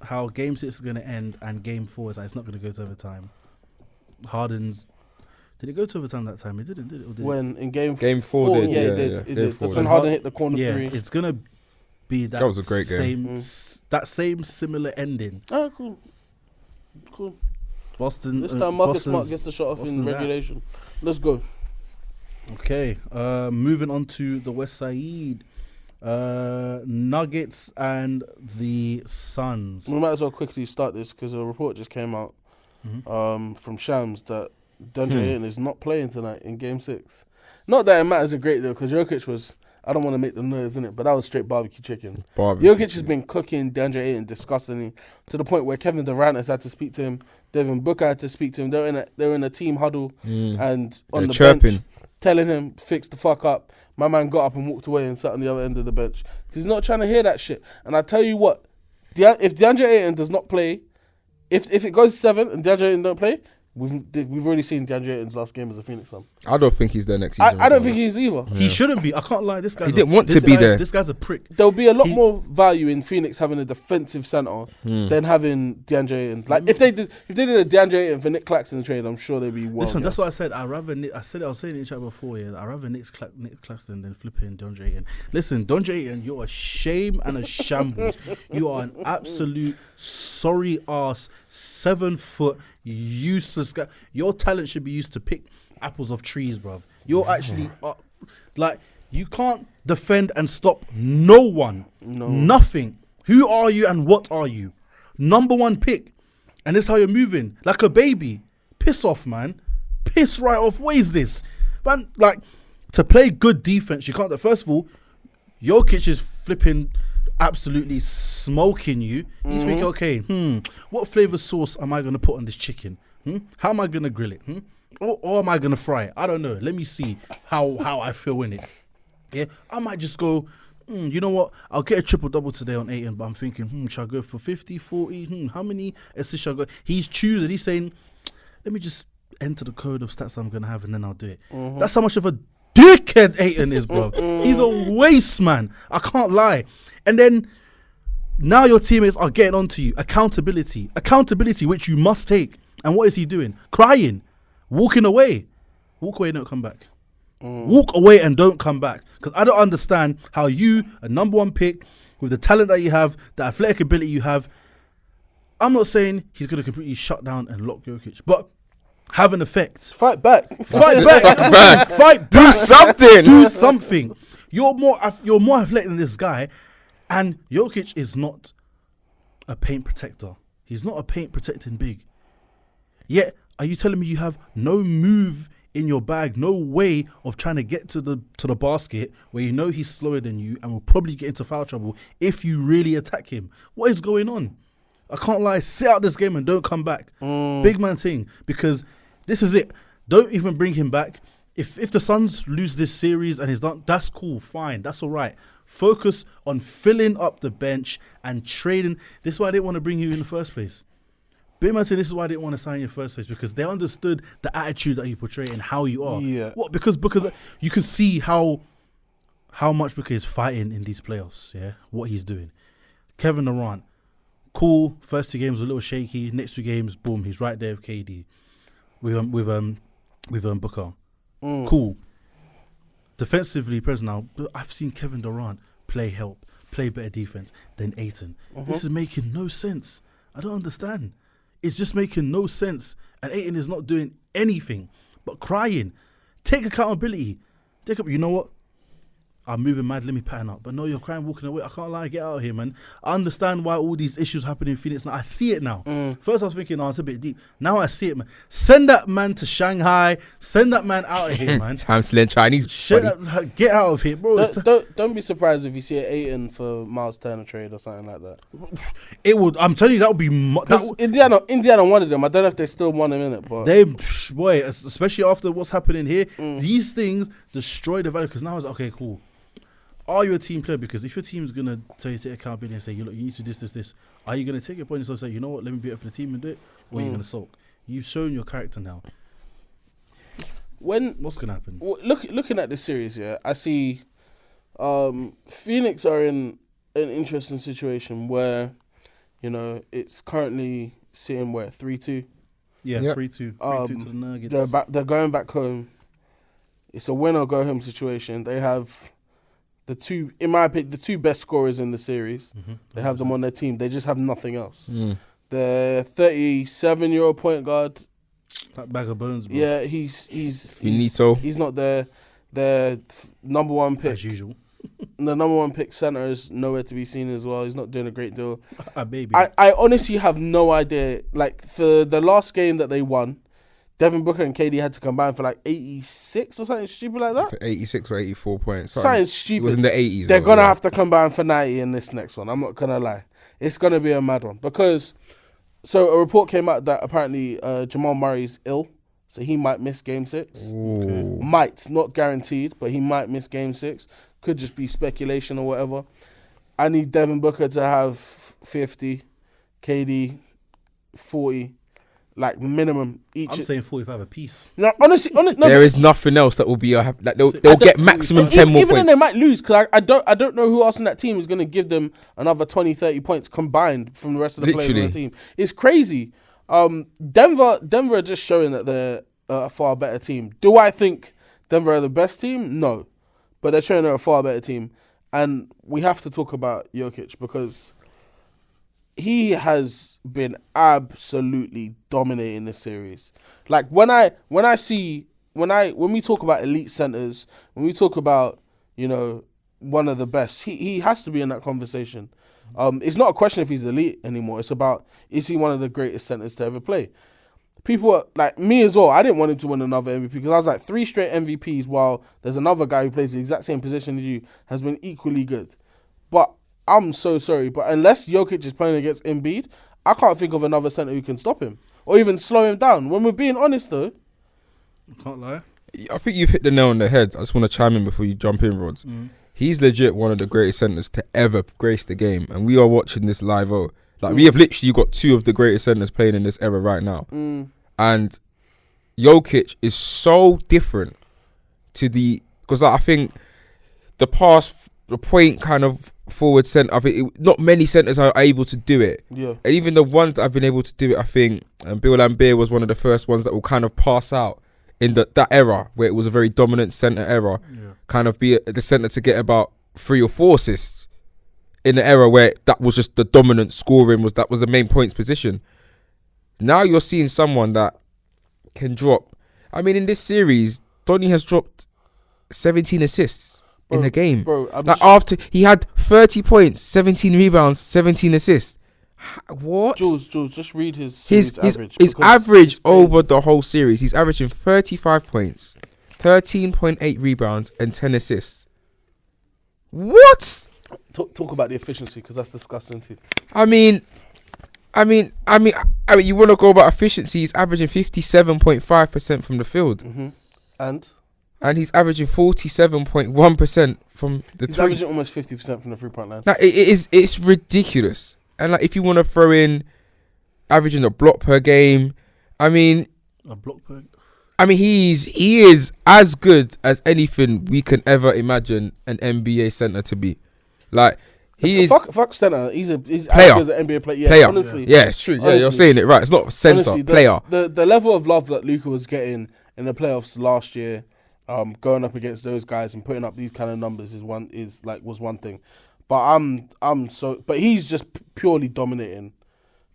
how Game 6 is going to end and Game 4 is that it's not going to go to overtime. Harden's... Did it go to overtime that time? It didn't, did it? Or did When in game 4 did, yeah, yeah, it did. yeah. It Game did. 4 That's when did. Harden hit the corner yeah, 3. it's going to be that was a great game. That same similar ending. Oh, cool. Cool. Boston... This time Marcus Smart Boston's- gets the shot off in Boston's out. regulation. Let's go. Okay, moving on to the West Side. Nuggets and the Suns. We might as well quickly start this because a report just came out from Shams that DeAndre Ayton is not playing tonight in Game 6. Not that it matters a great deal because Jokic was... I don't want to make the noise in it, but that was straight barbecue chicken. Jokic has been cooking DeAndre Ayton disgustingly to the point where Kevin Durant has had to speak to him. Devin Booker had to speak to him. They're in a team huddle and on They're the chirping. bench, telling him fix the fuck up. My man got up and walked away and sat on the other end of the bench because he's not trying to hear that shit. And I tell you what, if DeAndre Ayton does not play, if it goes 7 and DeAndre Ayton don't play, we've already seen DeAndre Ayton's last game as a Phoenix Sun. I don't think he's there next season. I don't think he's either. He shouldn't be. I can't lie. This guy. He didn't want to be there. This guy's a prick. There'll be a lot more value in Phoenix having a defensive center than having DeAndre Ayton. Like if they did a DeAndre Ayton for Nick Claxton trade, I'm sure they'd be well. Listen, that's what I said. I was saying in the chat before. Yeah, I rather Nick Claxton than flipping DeAndre Ayton. Listen, DeAndre Ayton, you're a shame and a shambles. You are an absolute sorry ass 7 foot useless guy. Your talent should be used to pick apples off trees, bruv. You're actually like you can't defend and stop no one. No. Nothing. Who are you and what are you? Number 1 pick. And this is how you're moving. Like a baby. Piss off, man. Piss right off. What is this? Man, like, to play good defense, you can't. First of all, Jokic is flipping absolutely smoking you. He's thinking, okay, what flavor sauce am I going to put on this chicken? How am I going to grill it? Or am I going to fry it? I don't know. Let me see how I feel in it. Yeah, I might just go, you know what? I'll get a triple-double today on Ayton, but I'm thinking, should I go for 50, 40? How many assists should I go? He's choosing. He's saying, let me just enter the code of stats I'm going to have and then I'll do it. That's how much of a dickhead Ayton is, bro. He's a waste, man. I can't lie. And then now your teammates are getting onto you. Accountability, which you must take. And what is he doing? Crying, walking away. Walk away and don't come back. Walk away and don't come back. Because I don't understand how you, a number 1 pick, with the talent that you have, the athletic ability you have, I'm not saying he's going to completely shut down and lock Jokic, but have an effect. Fight back. Fight back. Fight back. Do something. Do something. You're more athletic than this guy, and Jokic is not a paint protector. He's not a paint protecting big. Yet, are you telling me you have no move in your bag, no way of trying to get to the basket where you know he's slower than you and will probably get into foul trouble if you really attack him? What is going on? I can't lie. Sit out this game and don't come back. Big man thing, because this is it. Don't even bring him back. If the Suns lose this series and he's done, that's cool, fine, that's all right. Focus on filling up the bench and trading. This is why I didn't want to bring you in the first place. Big man said this is why I didn't want to sign you in the first place, because they understood the attitude that you portray and how you are. Yeah. What? Because you can see how much Booker is fighting in these playoffs. Yeah, what he's doing. Kevin Durant, cool. First 2 games a little shaky. Next 2 games, boom, he's right there with KD. With Booker. Cool. Defensively present now, I've seen Kevin Durant play better defense than Ayton. This is making no sense. I don't understand. It's just making no sense. And Ayton is not doing anything but crying. Take accountability. You know what? I'm moving mad, let me pattern up. But no, you're crying, walking away. I can't lie, get out of here, man. I understand why all these issues happen in Phoenix now. I see it now. First I was thinking, it's a bit deep. Now I see it, man. Send that man to Shanghai. Send that man out of here, man. Time to learn Chinese. Get out of here, bro. Don't be surprised if you see an Ayton for Miles Turner trade or something like that. It would. I'm telling you, that would be. Indiana wanted them. I don't know if they still want him in it, but boy, especially after what's happening here, these things destroy the value. Because now it's okay, cool. Are you a team player? Because if your team's going to tell you to take accountability and say, you need to do this, are you going to take it upon yourself and say, you know what, let me be it for the team and do it? Or are you going to sulk? You've shown your character now. What's going to happen? Looking at this series, yeah, I see Phoenix are in an interesting situation where, it's currently sitting, 3-2? Yeah, 3-2. 3-2 to the Nuggets. They're going back home. It's a win or go home situation. They have... in my opinion, the 2 best scorers in the series. They have them on their team. They just have nothing else. The 37-year-old point guard, that bag of bones, bro. Yeah, he's Finito. He's not there. The number 1 pick, as usual. The number 1 pick center is nowhere to be seen as well. He's not doing a great deal. Baby. I honestly have no idea. Like, for the last game that they won, Devin Booker and KD had to combine for 86 or something stupid like that. For 86 or 84 points. Something stupid. It was in the 80s. They're going to have to combine for 90 in this next one. I'm not going to lie. It's going to be a mad one. Because, a report came out that apparently Jamal Murray's ill. So he might miss game 6. Okay. Might, not guaranteed, but he might miss game 6. Could just be speculation or whatever. I need Devin Booker to have 50, KD 40. Minimum each. I'm saying 45 apiece. No, honestly, there is nothing else that will be they'll get maximum 10 more points. Even then they might lose, because I don't know who else in that team is going to give them another 20, 30 points combined from the rest of the players on the team. It's crazy. Denver are just showing that they're a far better team. Do I think Denver are the best team? No, but they're showing they're a far better team, and we have to talk about Jokic because he has been absolutely dominating this series. When we talk about elite centers, when we talk about, one of the best, he has to be in that conversation. It's not a question if he's elite anymore. It's about, is he one of the greatest centers to ever play? People are, like me as well. I didn't want him to win another MVP because I was like 3 straight MVPs while there's another guy who plays the exact same position as you has been equally good. But I'm so sorry, but unless Jokic is playing against Embiid, I can't think of another center who can stop him or even slow him down. When we're being honest, though, I can't lie. I think you've hit the nail on the head. I just want to chime in before you jump in, Rods. He's legit one of the greatest centers to ever grace the game, and we are watching this live. We have literally got 2 of the greatest centers playing in this era right now, and Jokic is so different to because I think the point kind of forward center, I think not many centers are able to do it. Yeah. And even the ones that have been able to do it, I think Bill Laimbeer was one of the first ones that will kind of pass out in that era where it was a very dominant center era. Yeah. Kind of be the center to get about 3 or 4 assists. in an era where that was just the dominant scoring, that was the main points position. Now you're seeing someone that can drop. I mean, in this series, Donny has dropped 17 assists in the game. Bro, after he had 30 points, 17 rebounds, 17 assists. What? Jules, just read his average. His average over the whole series, he's averaging 35 points, 13.8 rebounds, and 10 assists. What? Talk about the efficiency, because that's disgusting too. I mean, you want to go about efficiency? He's averaging 57.5% from the field, and he's averaging 47.1% from the. He's averaging almost 50% from the 3-point line. Now, it's ridiculous. And like, if you want to throw in averaging a block per game, a block per. He is as good as anything we can ever imagine an NBA center to be. Like, he is. Fuck center. He's player. As an NBA player. Yeah, player. Honestly, yeah, it's true. Yeah, you're saying it right. It's not center. Honestly, player. The level of love that Luka was getting in the playoffs last year, going up against those guys and putting up these kind of numbers was one thing. But he's just purely dominating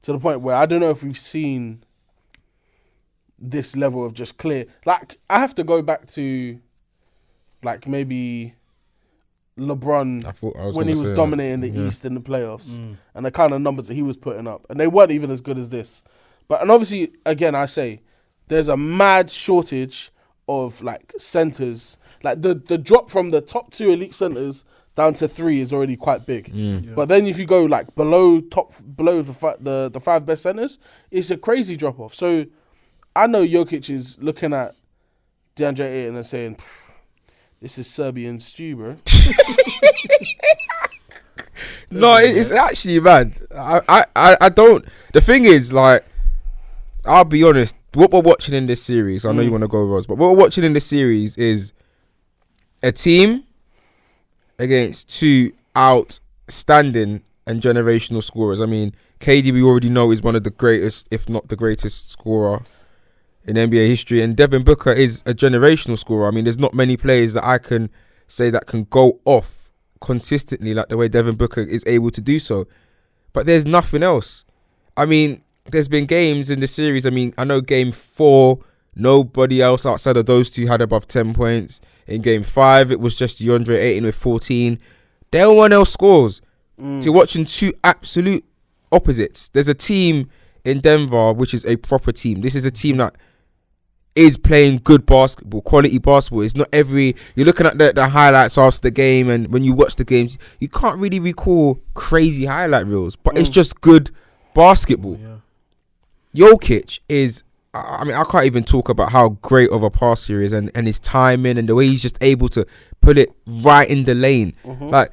to the point where I don't know if we've seen this level of just clear. Like, I have to go back to, like, maybe LeBron when he was dominating the East in the playoffs and the kind of numbers that he was putting up, and they weren't even as good as this. And obviously, again, I say there's a mad shortage of like centers. Like the drop from the top 2 elite centers down to 3 is already quite big. But then if you go like below the 5 best centers, it's a crazy drop off. So I know Jokic is looking at DeAndre Ayton and saying, "This is Serbian stew, bro." No, it's actually mad. I don't. The thing is, like, I'll be honest. What we're watching in this series, I know you want to go Roz, but what we're watching in this series is a team against 2 outstanding and generational scorers. I mean, KD, we already know, is one of the greatest, if not the greatest scorer in NBA history, and Devin Booker is a generational scorer. I mean, there's not many players that I can say that can go off consistently like the way Devin Booker is able to do so. But there's nothing else. I mean, there's been games in the series. I mean, I know game 4, nobody else outside of those 2 had above 10 points. In game 5, it was just DeAndre Ayton with 14. No one else scores. So you're watching 2 absolute opposites. There's a team in Denver which is a proper team. This is a team that is playing good basketball, quality basketball. It's not you're looking at the highlights after the game, and when you watch the games, you can't really recall crazy highlight reels, but it's just good basketball. Jokic is, I mean, I can't even talk about how great of a passer he is, and his timing and the way he's just able to put it right in the lane. Like,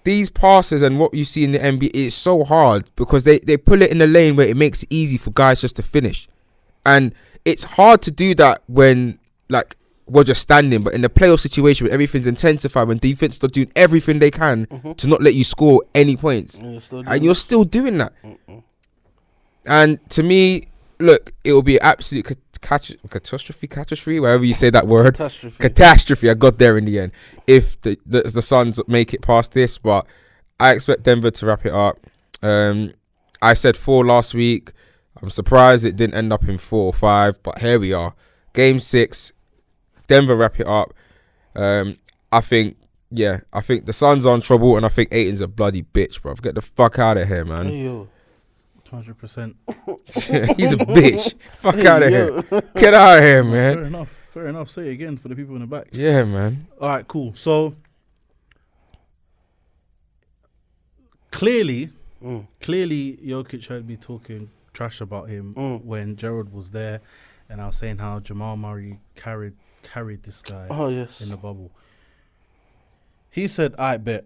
these passes and what you see in the NBA, it's so hard because they put it in the lane where it makes it easy for guys just to finish. And it's hard to do that when, like, we're just standing, but in the playoff situation where everything's intensified, when defense are doing everything they can to not let you score any points, and you're still doing that. And to me, look, it will be an absolute catastrophe, wherever you say that word. Catastrophe. I got there in the end. If the Suns make it past this, but I expect Denver to wrap it up. I said 4 last week. I'm surprised it didn't end up in 4 or 5, but here we are. Game 6, Denver wrap it up. I think the Suns are in trouble, and I think Ayton's a bloody bitch, bro. Get the fuck out of here, man. Hey, yo. 100%. He's a bitch. Fuck out of here. Get out of here, man. Fair enough. Say it again for the people in the back. Yeah, man. All right, cool. So, clearly, Jokic heard me talking trash about him when Gerald was there, and I was saying how Jamal Murray carried this guy in the bubble. He said, "I bet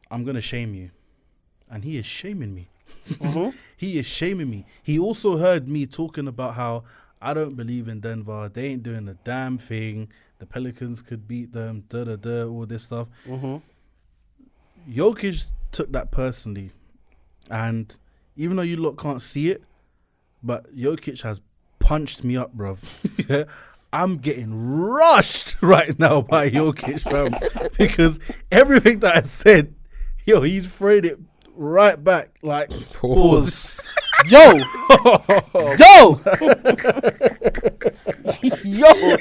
I'm gonna shame you," and he is shaming me. He is shaming me. He also heard me talking about how I don't believe in Denver. They ain't doing a damn thing. The Pelicans could beat them. All this stuff. Jokic took that personally, and even though you lot can't see it, but Jokic has punched me up, bruv. Yeah, I'm getting rushed right now by Jokic, bruv, because everything that I said, Yo, he's throwing it right back. Like, Pause. Yo, yo, yo.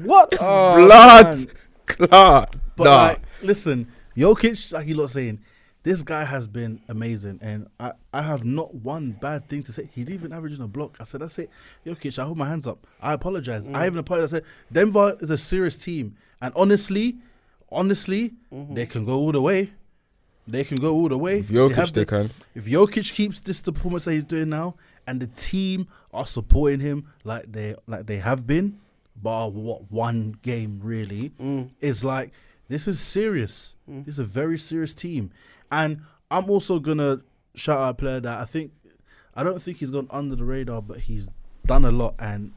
What? Blood man. clot. But Nah. like, listen, Jokic, like you lot saying, this guy has been amazing, and I have not one bad thing to say. He's even averaging a block. I said, that's it. Jokic, I hold my hands up. I apologize. I even apologize. I said, Denver is a serious team, and honestly, they can go all the way. They can go all the way. If Jokic, have they can. If Jokic keeps the performance that he's doing now, and the team are supporting him like they have been, bar what one game really, is like, this is serious. This is a very serious team. And I'm also gonna shout out a player that I don't think he's gone under the radar, but he's done a lot, and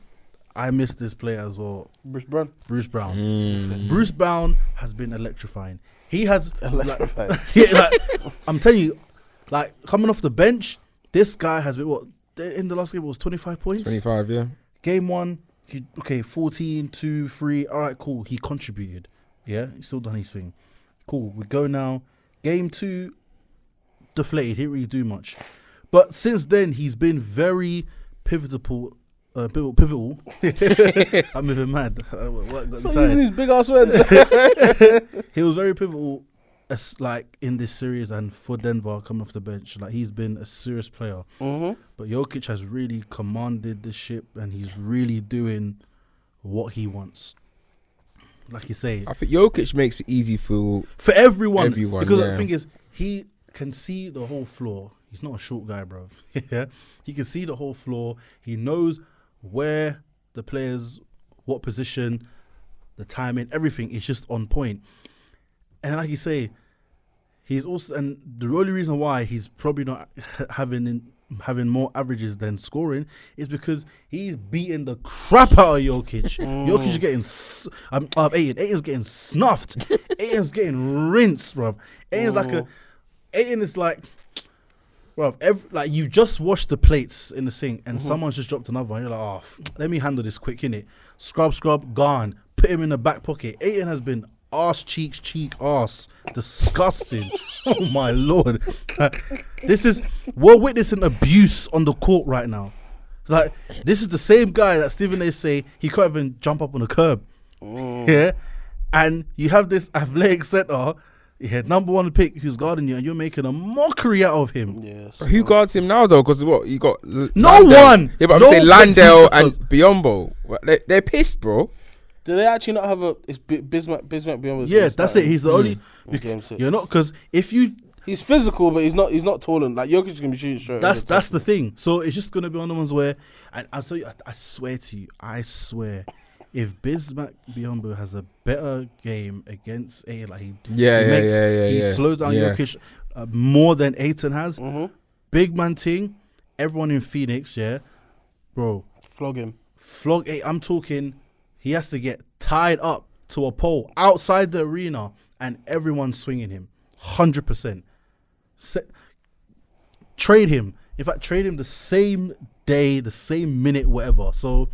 I miss this player as well. Bruce Brown. Bruce Brown. Bruce Brown has been electrifying. He has Electrifying. I'm telling you, like, coming off the bench, this guy has been in the last game it was 25 points. 25, yeah. Game 1, 14, 2, 3. All right, cool. He contributed. Yeah, he's still done his thing. Cool. We go now. Game 2, deflated. He didn't really do much. But since then, he's been very pivotal. Pivotal. I'm even mad. So using these big ass words. He was very pivotal, like, in this series and for Denver coming off the bench. Like, he's been a serious player. But Jokic has really commanded the ship, and he's really doing what he wants. Like you say, I think Jokic makes it easy for everyone. Because yeah. the thing is, he can see the whole floor. He's not a short guy, bro. Yeah, he can see the whole floor. He knows where the players, what position, the timing, everything is just on point. And like you say, he's also, and the only reason why he's probably not having more averages than scoring is because he's beating the crap out of Jokic. Jokic is getting Aiton's getting snuffed. Aiton's getting rinsed, bro. Aiton is like, bro, like, you just washed the plates in the sink and someone's just dropped another one. You're like, let me handle this quick, innit? Scrub, gone. Put him in the back pocket. Aiton has been arse, cheek, disgusting. Oh my Lord. We're witnessing abuse on the court right now. Like, this is the same guy that Stephen A say he can't even jump up on the curb. Yeah. And you have this athletic center, number 1 pick who's guarding you, and you're making a mockery out of him. Yes. Who guards him now though? Because what you got? No Landale. one. Yeah, but I'm No saying Landale one. and Biombo. They're pissed, bro. Do they actually not have it's Bismack beyond? Yeah, that's it. He's the only. Game 6. You're not, because if you. He's physical, but he's not tall and like Jokic can be shooting straight. That's the thing. So it's just gonna be one of the ones where, and I swear to you, if Bismack Biyombo has a better game against A, like he slows down Jokic more than Aiton has. Big man thing, everyone in Phoenix, yeah, bro, flog him. I'm talking. He has to get tied up to a pole outside the arena, and everyone's swinging him, 100%. Trade him. In fact, trade him the same day, the same minute, whatever. So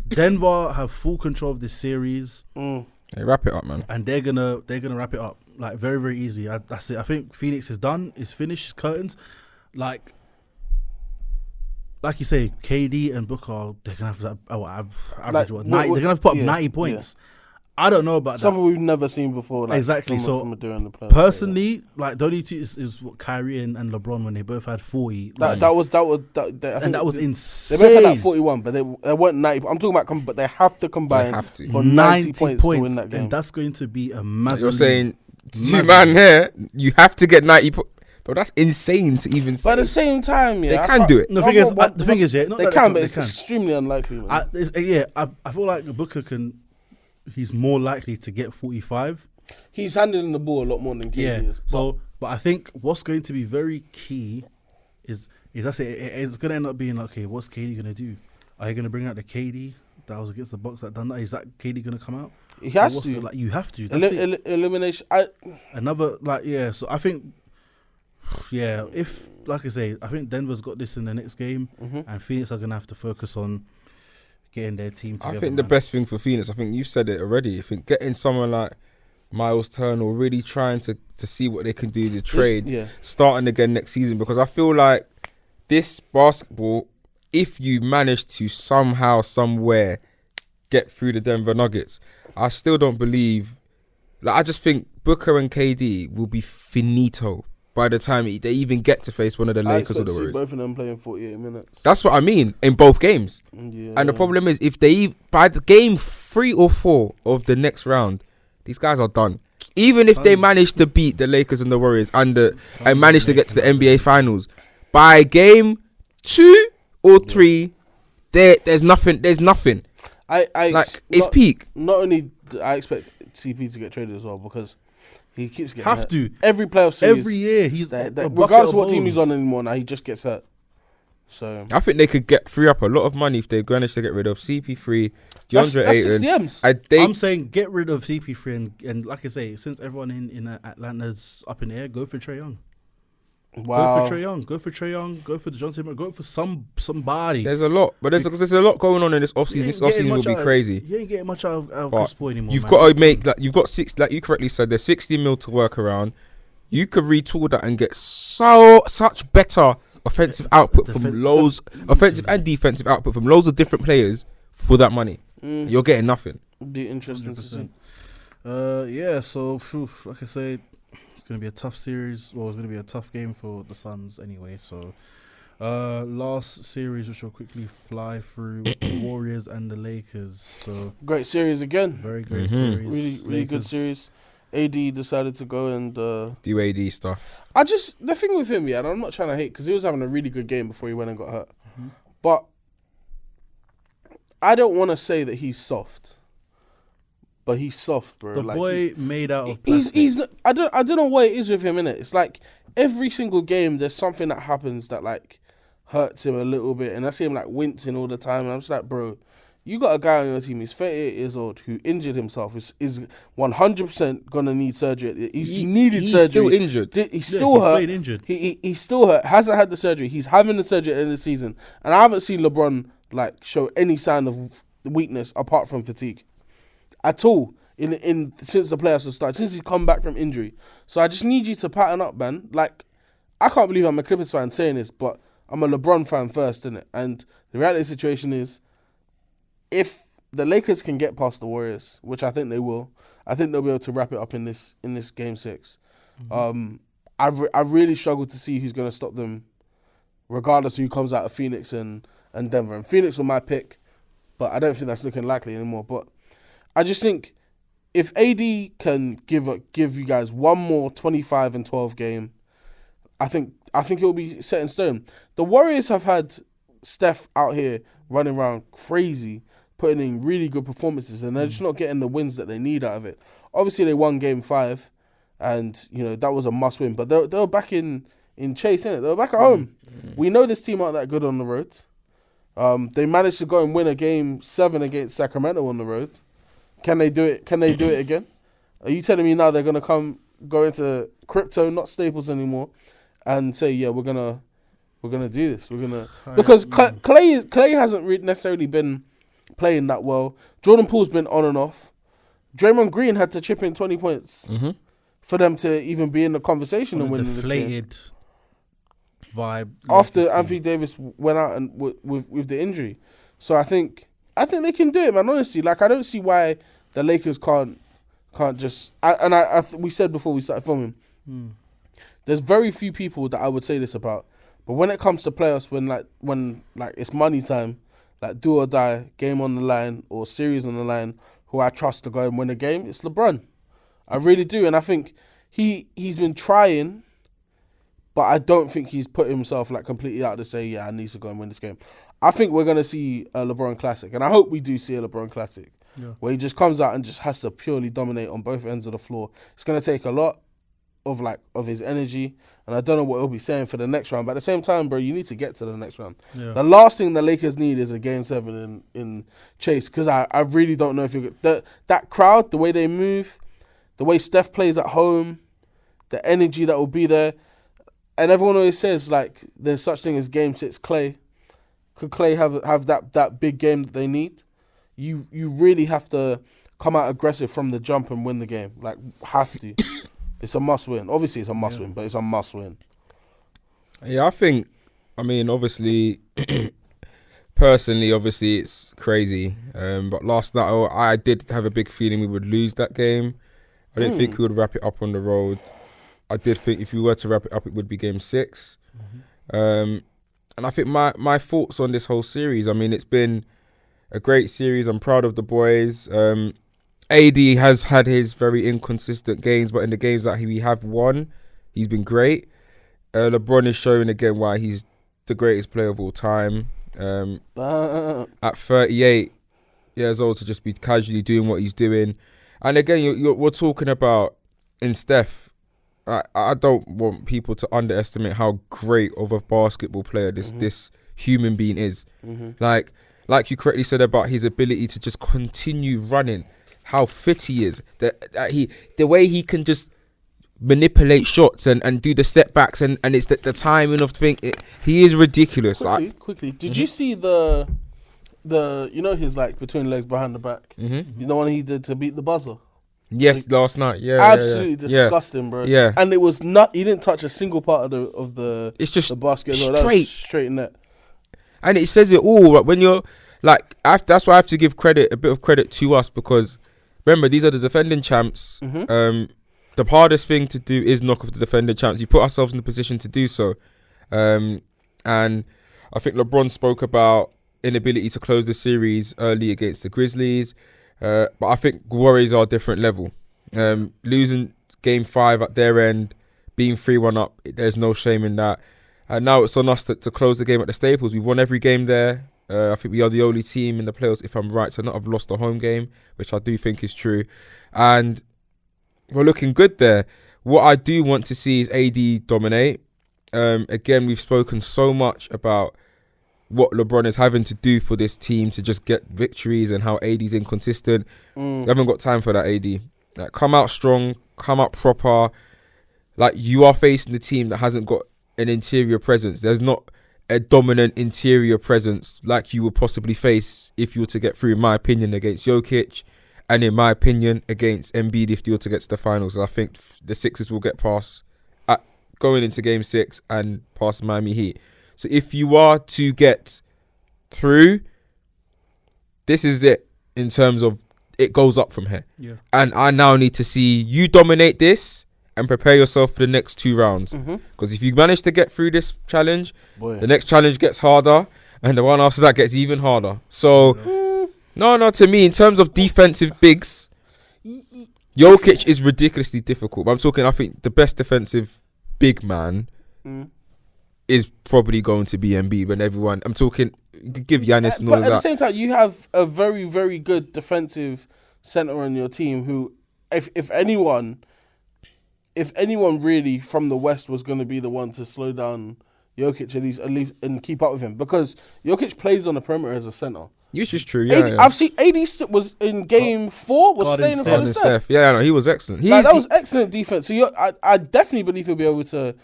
Denver have full control of this series. Hey, wrap it up, man. And they're gonna wrap it up like very, very easy. That's it. I think Phoenix is done. It's finished. Curtains. Like you say, KD and Booker, they're gonna have to average 90. They're gonna have to put up 90 points. Yeah. I don't know about something we've never seen before. Like, exactly. From during the playoffs, personally, like, the only two is what Kyrie and LeBron when they both had 40. That was insane. They both had like 41, but they weren't 90. I'm talking about, but they have to combine for 90 points to win that game. And that's going to be a massive. You're saying 2 man here, you have to get 90 points. But that's insane to even say. But at the same time, yeah, they can do it. No, the thing is, yeah, they can, but it's extremely unlikely. I feel like Booker can. He's more likely to get 45. He's handling the ball a lot more than KD is. So, but I think what's going to be very key is that's it. It's going to end up being like, okay, what's KD going to do? Are you going to bring out the KD that was against the Bucks that done that? Is that KD going to come out? He has to. Like, you have to. That's elimination. Another, like, yeah. So I think, yeah, if, like I say, I think Denver's got this in the next game, and Phoenix are going to have to focus on getting their team together. I think the best thing for Phoenix, I think you said it already, I think getting someone like Miles Turner, really trying to see what they can do to trade, Yeah. starting again next season. Because I feel like this basketball, if you manage to somehow, somewhere get through the Denver Nuggets, I still don't believe. Like, I just think Booker and KD will be finito by the time they even get to face one of the Lakers or the I expect to see Warriors. both of them playing 48 minutes. That's what I mean in both games. Yeah. And the problem is, if by the game 3 or 4 of the next round, these guys are done. Even if they manage to beat the Lakers and the Warriors and manage to get to the NBA Finals, by game 2 or 3, there's nothing. There's nothing. It's peak. Not only do I expect CP to get traded as well, because he keeps getting hurt. to Every playoff series. every year. He's regardless of what team he's on anymore now, he just gets hurt. So I think they could free up a lot of money if they manage to get rid of CP3, DeAndre that's Ayton. 60 M's. I'm saying get rid of CP3 and like I say, since everyone in Atlanta's up in the air, go for Trae Young. Wow. Go for Trae Young. Go for Trae Young. Go for DeJounte. Go for somebody. There's a lot, but there's a lot going on in this offseason. This offseason will be crazy. You ain't getting much out of Chris Paul anymore. You've got to make you've got like you correctly said, there's 60 mil to work around. You could retool that and get such better offensive output from loads, offensive and defensive output from loads of different players for that money. You're getting nothing. Be interesting 100%. to see. Yeah. So, like I say, it's gonna be a tough series. Well, it's gonna be a tough game for the Suns anyway. So, last series, which will quickly fly through, the Warriors and the Lakers. So, Great series again. very great series. Really good series. AD decided to go and Do AD stuff. the thing with him, yeah, and I'm not trying to hate because he was having a really good game before he went and got hurt. But I don't want to say that he's soft. But he's soft, bro. The like boy made out of plastic. he's I don't know what it is with him, innit? It's like every single game there's something that happens that like hurts him a little bit, and I see him like wincing all the time, and I'm just like, bro, you got a guy on your team, he's 38 years old, who injured himself, is 100% gonna need surgery. He's needed surgery. He's still injured. He's still hurt. Played injured. He's still hurt. Hasn't had the surgery. He's having the surgery at the end of the season, and I haven't seen LeBron like show any sign of weakness apart from fatigue at all in since the playoffs have started, since he's come back from injury. So I just need you to pattern up, man. Like, I can't believe I'm a Clippers fan saying this, but I'm a LeBron fan first, innit? And the reality of the situation is, if the Lakers can get past the Warriors, which I think they will, I think they'll be able to wrap it up in this game 6. I really struggle to see who's going to stop them, regardless of who comes out of Phoenix and Denver. And Phoenix were my pick, but I don't think that's looking likely anymore. But I just think if AD can give you guys one more 25 and 12 game, I think it will be set in stone. The Warriors have had Steph out here running around crazy, putting in really good performances, and they're just not getting the wins that they need out of it. Obviously, they won Game 5, and that was a must win. But they were back in Chase, innit? They were back at home. We know this team aren't that good on the road. They managed to go and win a Game 7 against Sacramento on the road. Can they do it? Can they do it again? Are you telling me now they're gonna go into crypto, not Staples anymore, and say, yeah, we're gonna do this. Because Clay hasn't necessarily been playing that well. Jordan Poole's been on and off. Draymond Green had to chip in 20 points for them to even be in the conversation and winning this game. Deflated vibe After Anthony Davis went out and with the injury. So I think they can do it, man. Honestly, like, I don't see why the Lakers can't just. We said before we started filming, there's very few people that I would say this about, but when it comes to playoffs, when it's money time, like do or die, game on the line or series on the line, who I trust to go and win a game, it's LeBron. I really do, and I think he's been trying, but I don't think he's put himself like completely out to say, yeah, I need to go and win this game. I think we're going to see a LeBron Classic, and I hope we do see a LeBron Classic, where he just comes out and just has to purely dominate on both ends of the floor. It's going to take a lot of his energy, and I don't know what he'll be saying for the next round, but at the same time, bro, you need to get to the next round. Yeah. The last thing the Lakers need is a Game 7 in Chase, because I really don't know if that crowd, the way they move, the way Steph plays at home, the energy that will be there, and everyone always says, like, there's such thing as Game 6 Clay. Could Clay have that big game that they need? You really have to come out aggressive from the jump and win the game. Like, have to. It's a must win. Obviously, it's a must win, but it's a must win. Yeah, obviously, personally, obviously, it's crazy. But last night, I did have a big feeling we would lose that game. I didn't think we would wrap it up on the road. I did think if we were to wrap it up, it would be game 6. And I think my thoughts on this whole series, it's been a great series. I'm proud of the boys. AD has had his very inconsistent games, but in the games that we have won, he's been great. LeBron is showing again why he's the greatest player of all time. At 38 years old, to just be casually doing what he's doing. And again, we're talking about in Steph. I don't want people to underestimate how great of a basketball player this human being is. Like you correctly said about his ability to just continue running, how fit he is, the way he can just manipulate shots and do the step backs and it's the timing of thing. He is ridiculous. Quickly. Did you see the his like between legs behind the back? You know one he did to beat the buzzer? Yes, last night. Yeah, absolutely disgusting, bro. Yeah, and it was not. He didn't touch a single part of the. It's just the basket. Straight in net. And it says it all. When you're like, that's why I have to give a bit of credit to us, because remember, these are the defending champs. The hardest thing to do is knock off the defending champs. You put ourselves in the position to do so. And I think LeBron spoke about inability to close the series early against the Grizzlies. But I think Warriors are a different level. Losing game 5 at their end, being 3-1 up, there's no shame in that. And now it's on us to close the game at the Staples. We've won every game there. I think we are the only team in the playoffs, if I'm right, to not have lost a home game, which I do think is true. And we're looking good there. What I do want to see is AD dominate. Again, we've spoken so much about what LeBron is having to do for this team to just get victories and how AD's inconsistent. We haven't got time for that, AD. Like, come out strong, come out proper. Like, you are facing the team that hasn't got an interior presence. There's not a dominant interior presence like you would possibly face if you were to get through, in my opinion, against Jokic, and in my opinion, against Embiid if you were to get to the finals. I think the Sixers will get past going into game 6 and past Miami Heat. So if you are to get through, this is it in terms of it goes up from here. Yeah. And I now need to see you dominate this and prepare yourself for the next 2 rounds. Because if you manage to get through this challenge, the next challenge gets harder and the one after that gets even harder. So, no, to me, in terms of defensive bigs, Jokic is ridiculously difficult. But I'm talking, I think the best defensive big man is probably going to be Embiid. When everyone, I'm talking, give Giannis and all that. But at the same time, you have a very, very good defensive center on your team who, if anyone really from the West was going to be the one to slow down Jokic at least and keep up with him, because Jokic plays on the perimeter as a center. Which is true, yeah. I've seen AD was in game 4 was staying in front of Steph. Yeah, no, he was excellent. That was excellent defense. So I definitely believe he'll be able to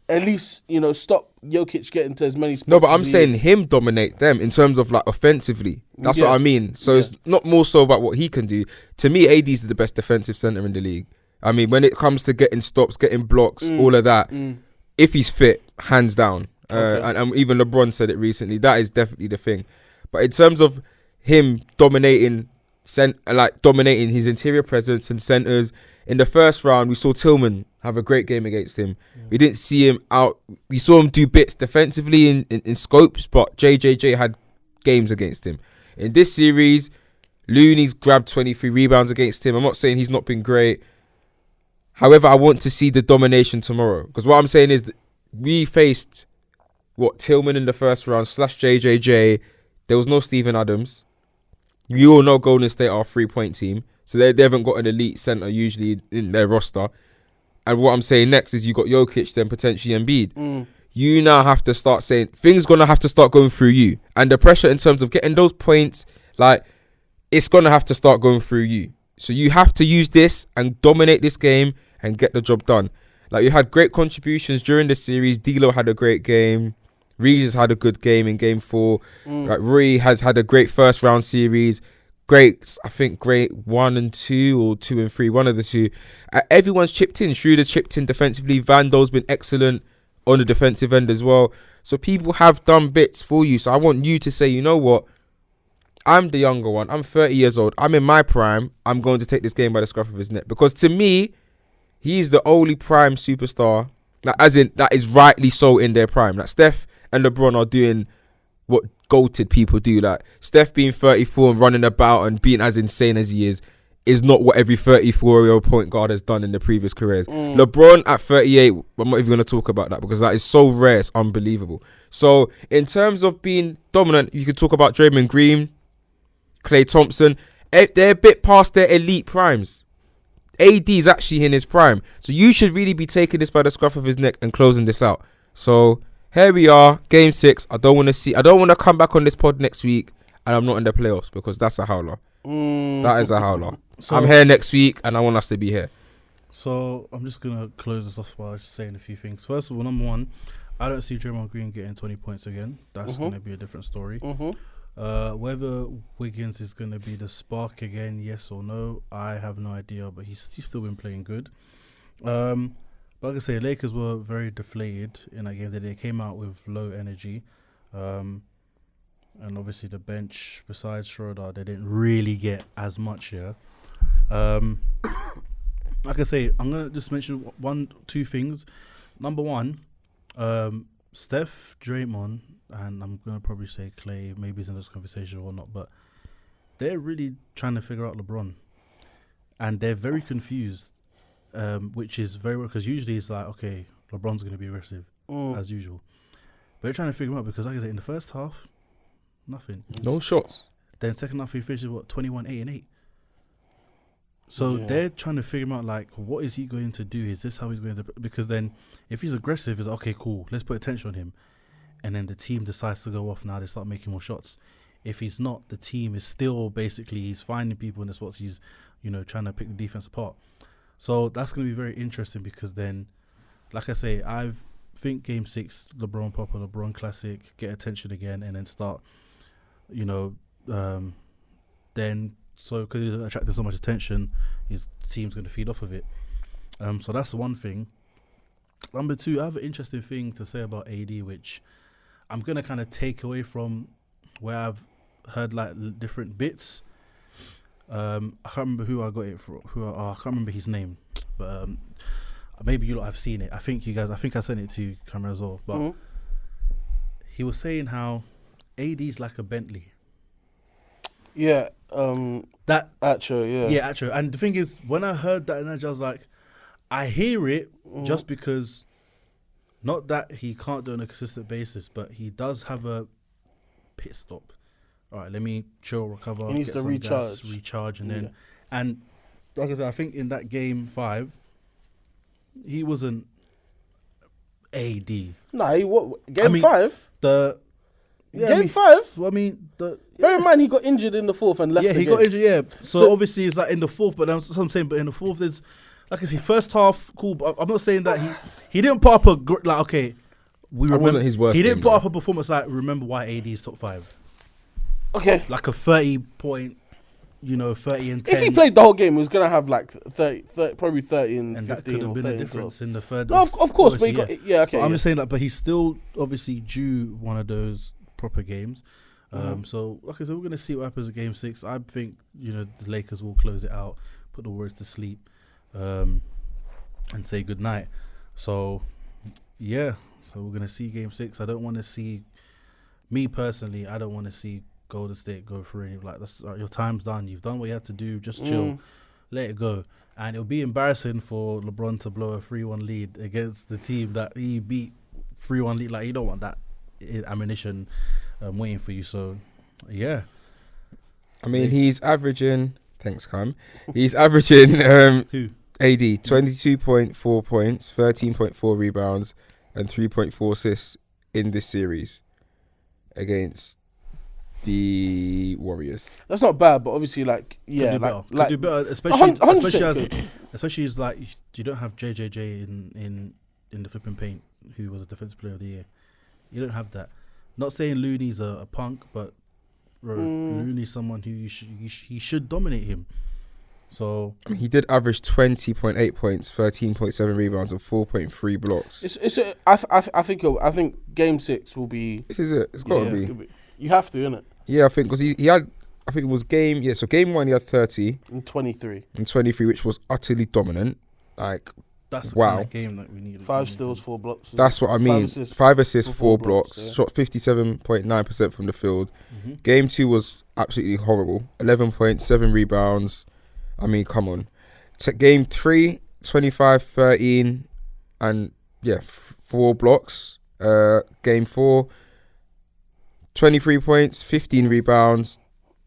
at least, stop Jokic getting to as many spots. No, but I'm saying him dominate them in terms of like offensively. That's what I mean. So it's not more so about what he can do. To me, AD is the best defensive center in the league. I mean, when it comes to getting stops, getting blocks, all of that, if he's fit, hands down. And even LeBron said it recently. That is definitely the thing. But in terms of him dominating his interior presence and centers, in the first round, we saw Tillman have a great game against him. We didn't see him out. We saw him do bits defensively in scopes, but JJJ had games against him. In this series, Looney's grabbed 23 rebounds against him. I'm not saying he's not been great. However, I want to see the domination tomorrow. Because what I'm saying is that we faced, Tillman in the first round / JJJ. There was no Steven Adams. You all know Golden State are a 3-point team. So they haven't got an elite center usually in their roster. And what I'm saying next is you got Jokic, then potentially Embiid. You now have to start saying, things going to have to start going through you. And the pressure in terms of getting those points, it's going to have to start going through you. So you have to use this and dominate this game and get the job done. You had great contributions during the series. D'Lo had a great game. Regis had a good game in game 4. Rui has had a great first round series. greats, I think great 1 and 2 or 2 and 3, one of the two. Everyone's chipped in. Schroeder's chipped in defensively. Vando's been excellent on the defensive end as well. So people have done bits for you. So I want you to say, you know what? I'm the younger one. I'm 30 years old. I'm in my prime. I'm going to take this game by the scruff of his neck. Because to me, he's the only prime superstar, as in that is rightly so in their prime. Like Steph and LeBron are doing what goated people do. Like Steph being 34 and running about and being as insane as he is not what every 34-year-old point guard has done in the previous careers. LeBron at 38, I'm not even going to talk about that because that is so rare, it's unbelievable. So in terms of being dominant, you could talk about Draymond Green, Klay Thompson. They're a bit past their elite primes. AD is actually in his prime. So you should really be taking this by the scruff of his neck and closing this out. So here we are, game 6. I don't want to come back on this pod next week and I'm not in the playoffs because that's a howler. That is a howler. So, I'm here next week and I want us to be here. So I'm just going to close this off by just saying a few things. First of all, number one, I don't see Draymond Green getting 20 points again. That's going to be a different story. Whether Wiggins is going to be the spark again, yes or no, I have no idea, but he's still been playing good. But like I say, Lakers were very deflated in that game. They came out with low energy. And obviously the bench, besides Schroeder, they didn't really get as much here. Like I say, I'm going to just mention two things. Number one, Steph, Draymond, and I'm going to probably say Klay, maybe he's in this conversation or not, but they're really trying to figure out LeBron. And they're very confused, which is very well, because usually it's like, okay, LeBron's going to be aggressive, as usual. But they're trying to figure him out because, like I said, in the first half, nothing. No shots. Then second half he finishes 21, 8 and 8. So they're trying to figure him out, like, what is he going to do? Is this how he's going to? Because then if he's aggressive, it's like, okay, cool, let's put attention on him. And then the team decides to go off. Now they start making more shots. If he's not, the team is still basically, he's finding people in the spots. He's, trying to pick the defense apart. So that's going to be very interesting because then, like I say, I think Game 6, LeBron proper, LeBron classic, get attention again, and then start, then so because he's attracted so much attention, his team's going to feed off of it. So that's one thing. Number two, I have an interesting thing to say about AD, which I'm going to kind of take away from where I've heard like different bits. I can't remember who I got it from. I can't remember his name, but maybe you lot have seen it. I think I sent it to you, camera as well. But he was saying how AD's like a Bentley. Yeah, that Acho, yeah, Acho. And the thing is, when I heard that, and I was like, I hear it just because, not that he can't do it on a consistent basis, but he does have a pit stop. All right, let me chill, recover. He needs to recharge, and then, and like I said, I think in that game 5, he wasn't AD. Nah, game 5? Game 5? Well, bear in mind he got injured in the 4th and left. Yeah, he got injured. Yeah, so obviously it's like in the 4th, but that's what I'm saying. But in the 4th, there's, like I say, first half cool. But I'm not saying that he didn't put up okay. We remember wasn't his worst. He didn't game, put though. up a performance like remember why AD is top 5. Okay, Like a 30 point, 30 and 10. if he played the whole game, he was gonna have like 30 probably 30 and 15. That could have or been a 30 difference in the third. No, of course, but he got okay. But I'm just saying that, but he's still obviously due one of those proper games. So, like I said, we're going to see what happens in Game 6. I think, the Lakers will close it out, put the Warriors to sleep, and say goodnight. So, yeah. So, we're going to see Game 6. I don't want to see, me personally, I don't want to see Golden State go through any, like, that's your time's done. You've done what you had to do. Just chill. Let it go. And it'll be embarrassing for LeBron to blow a 3-1 lead against the team that he beat 3-1 lead. Like, you don't want that ammunition waiting for you. So yeah, I mean, he's averaging. Thanks, Cam. He's averaging who? AD 22.4 points, 13.4 rebounds, and 3.4 assists in this series against the Warriors. That's not bad, but obviously, like, yeah, could do better, especially as like you don't have JJJ in the flipping paint, who was a defensive player of the year. You don't have that. Not saying Looney's a punk, but bro, Looney's someone who he should dominate him. So I mean, he did average 20.8 points, 13.7 rebounds, and 4.3 blocks. I think Game 6 will be. This is it. It's got to be. You have to, innit? Yeah, I think because he had. I think it was game. Yeah, so game 1 he had 30 and 23, which was utterly dominant. Like that's the wow, kind of game that we need. 5 steals, 4 blocks. That's what I mean. 5 assists, 4 blocks. Yeah. Shot 57.9% from the field. Game 2 was absolutely horrible. 11.7 rebounds. I mean, come on. Game 3, 25, 13, and 4 blocks. Game 4, 23 points, 15 rebounds,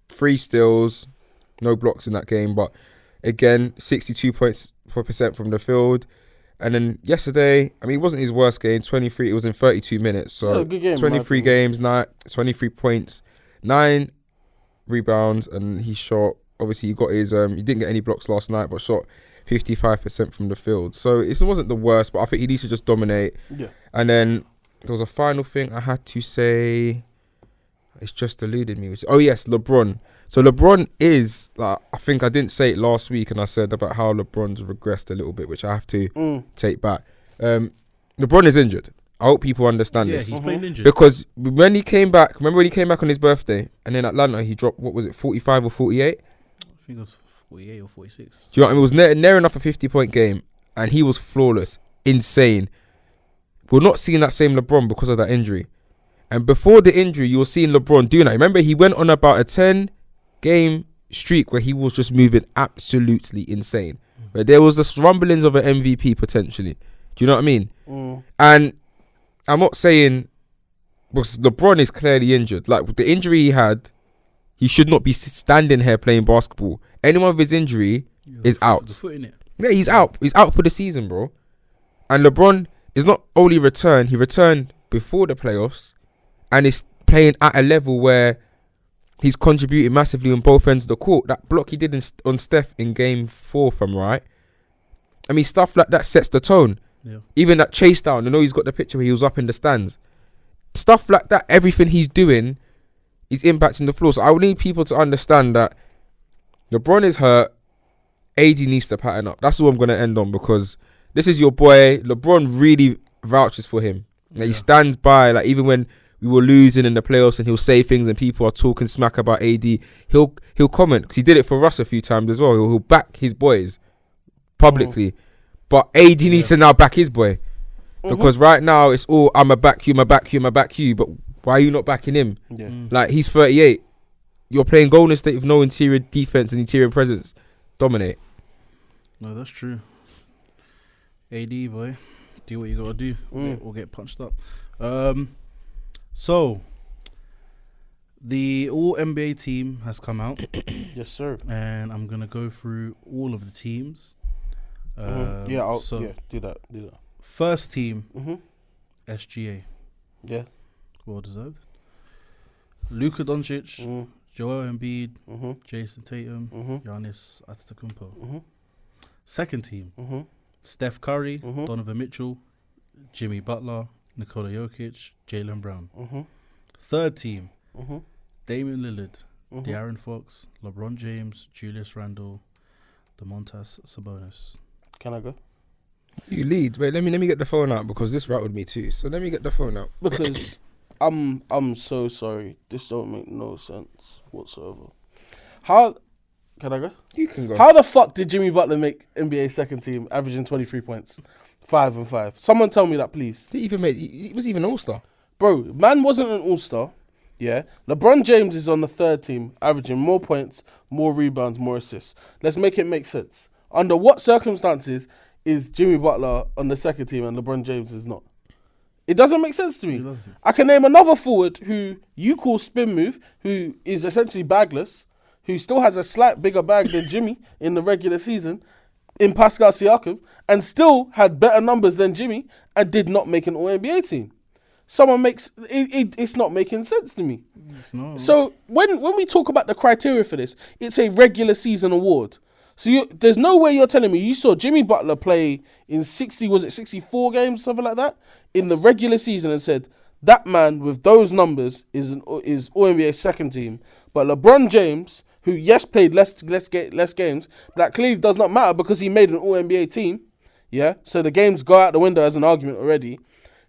3 steals, no blocks in that game. But again, 62.4% from the field. And then yesterday, I mean, it wasn't his worst game. 23, it was in 32 minutes. So good game, 23 games, 23 points, 9 rebounds, and he shot. Obviously, he got his. He didn't get any blocks last night, but shot 55% from the field. So it wasn't the worst, but I think he needs to just dominate. Yeah. And then there was a final thing I had to say. It's just eluded me. Yes, LeBron. So LeBron is, like, I think I didn't say it last week, and I said about how LeBron's regressed a little bit, which I have to take back. LeBron is injured. I hope people understand this. Yeah, he's playing injured. Because when he came back, remember when he came back on his birthday, and in Atlanta he dropped, what was it, 45 or 48? I think it was 48 or 46. Do you know what I mean? It was near enough a 50-point game, and he was flawless, insane. We're not seeing that same LeBron because of that injury. And before the injury, you were seeing LeBron doing that. Remember, he went on about a 10-game streak where he was just moving absolutely insane. Where there was the rumblings of an MVP potentially. Do you know what I mean? And I'm not saying, because LeBron is clearly injured. Like, with the injury he had, he should not be standing here playing basketball. Anyone with his injury is out. The foot in it. Yeah, he's out. He's out for the season, bro. And LeBron is not only returned, he returned before the playoffs and is playing at a level where he's contributing massively on both ends of the court. That block he did on Steph in game 4, if I'm right. I mean, stuff like that sets the tone. Yeah. Even that chase down, I know he's got the picture where he was up in the stands. Stuff like that, everything he's doing is impacting the floor. So I would need people to understand that LeBron is hurt. AD needs to pattern up. That's all I'm going to end on, because this is your boy. LeBron really vouches for him. Like, he stands by, like, even when we were losing in the playoffs and he'll say things and people are talking smack about AD, he'll comment, because he did it for Russ a few times as well. He'll back his boys publicly. But AD needs to now back his boy. Because right now it's all, I'm a back you, but why are you not backing him? Yeah. Like, he's 38. You're playing Golden State with no interior defense and interior presence. Dominate. No, that's true. AD, boy, do what you gotta do. Or get punched up. So the All NBA team has come out. Yes, sir. And I'm gonna go through all of the teams. Do that. First team, SGA. Yeah. Well deserved. Luka Doncic, Joel Embiid, Jason Tatum, Giannis Antetokounmpo. Second team, Steph Curry, Donovan Mitchell, Jimmy Butler, Nikola Jokic, Jaylen Brown. Third team, Damian Lillard, De'Aaron Fox, LeBron James, Julius Randle, Domantas Sabonis. Can I go? You lead. Wait, let me get the phone out, because this rattled me too. So let me get the phone out. Because I'm so sorry. This don't make no sense whatsoever. How can I go? You can go. How the fuck did Jimmy Butler make NBA second team, averaging 23 points, 5 and 5? Someone tell me that, please. He was even All-Star. Bro, man wasn't an All-Star. Yeah. LeBron James is on the third team, averaging more points, more rebounds, more assists. Let's make it make sense. Under what circumstances is Jimmy Butler on the second team and LeBron James is not? It doesn't make sense to me. I can name another forward who you call spin move, who is essentially bagless, who still has a slight bigger bag than Jimmy in the regular season, in Pascal Siakam, and still had better numbers than Jimmy and did not make an All-NBA team. It's not making sense to me. No. So when we talk about the criteria for this, it's a regular season award. So there's no way you're telling me you saw Jimmy Butler play in 64 games, something like that, in the regular season, and said, That man with those numbers is All-NBA second team. But LeBron James, who played less games, but that clearly does not matter because he made an All-NBA team. Yeah, so the games go out the window as an argument already.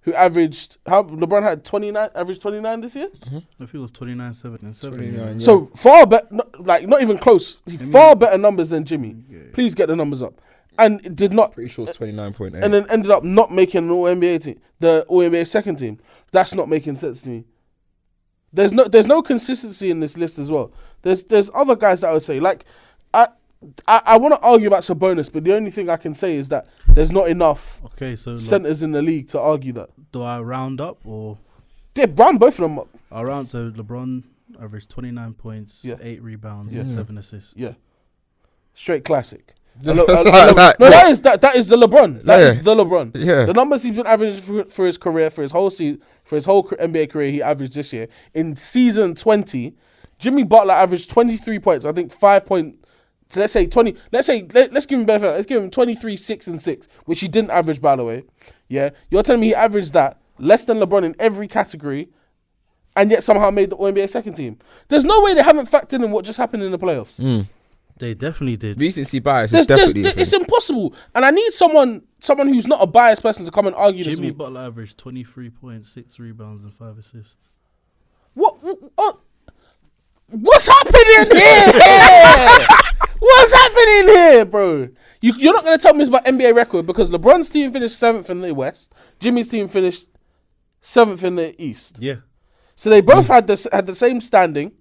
Who averaged, LeBron had 29, averaged 29 this year? I think it was 29, 7, and 7. 29, yeah. So far better, not even close. Far better numbers than Jimmy. Yeah. Please get the numbers up. And it did not. Pretty sure it's 29.8. And then ended up not making an All-NBA team, the All-NBA second team. That's not making sense to me. There's no consistency in this list as well. There's other guys that I would say, like, I want to argue about Sabonis, but the only thing I can say is that there's not enough centers in the league to argue that. Do I round up or? Yeah, round both of them up. I round, so LeBron averaged 29 points, 8 rebounds, and 7 assists. Yeah, straight classic. That is the LeBron. That is the LeBron. Yeah. The numbers he's been averaging for his career, for his whole NBA career, he averaged this year. In season 20, Jimmy Butler averaged 23 points. I think 5 point. So let's say 20. Let's give him better. Let's give him 23, 6 and 6, which he didn't average, by the way. Yeah, you're telling me he averaged that less than LeBron in every category, and yet somehow made the NBA second team. There's no way they haven't factored in what just happened in the playoffs. They definitely did. Recency bias is definitely it's impossible, and I need someone who's not a biased person to come and argue this. Jimmy Butler averaged 23 points, 6 rebounds, and 5 assists. What's happening here? What's happening here, bro? You're not going to tell me it's about NBA record because LeBron's team finished 7th in the West. Jimmy's team finished 7th in the East. Yeah. So they both had the same standing.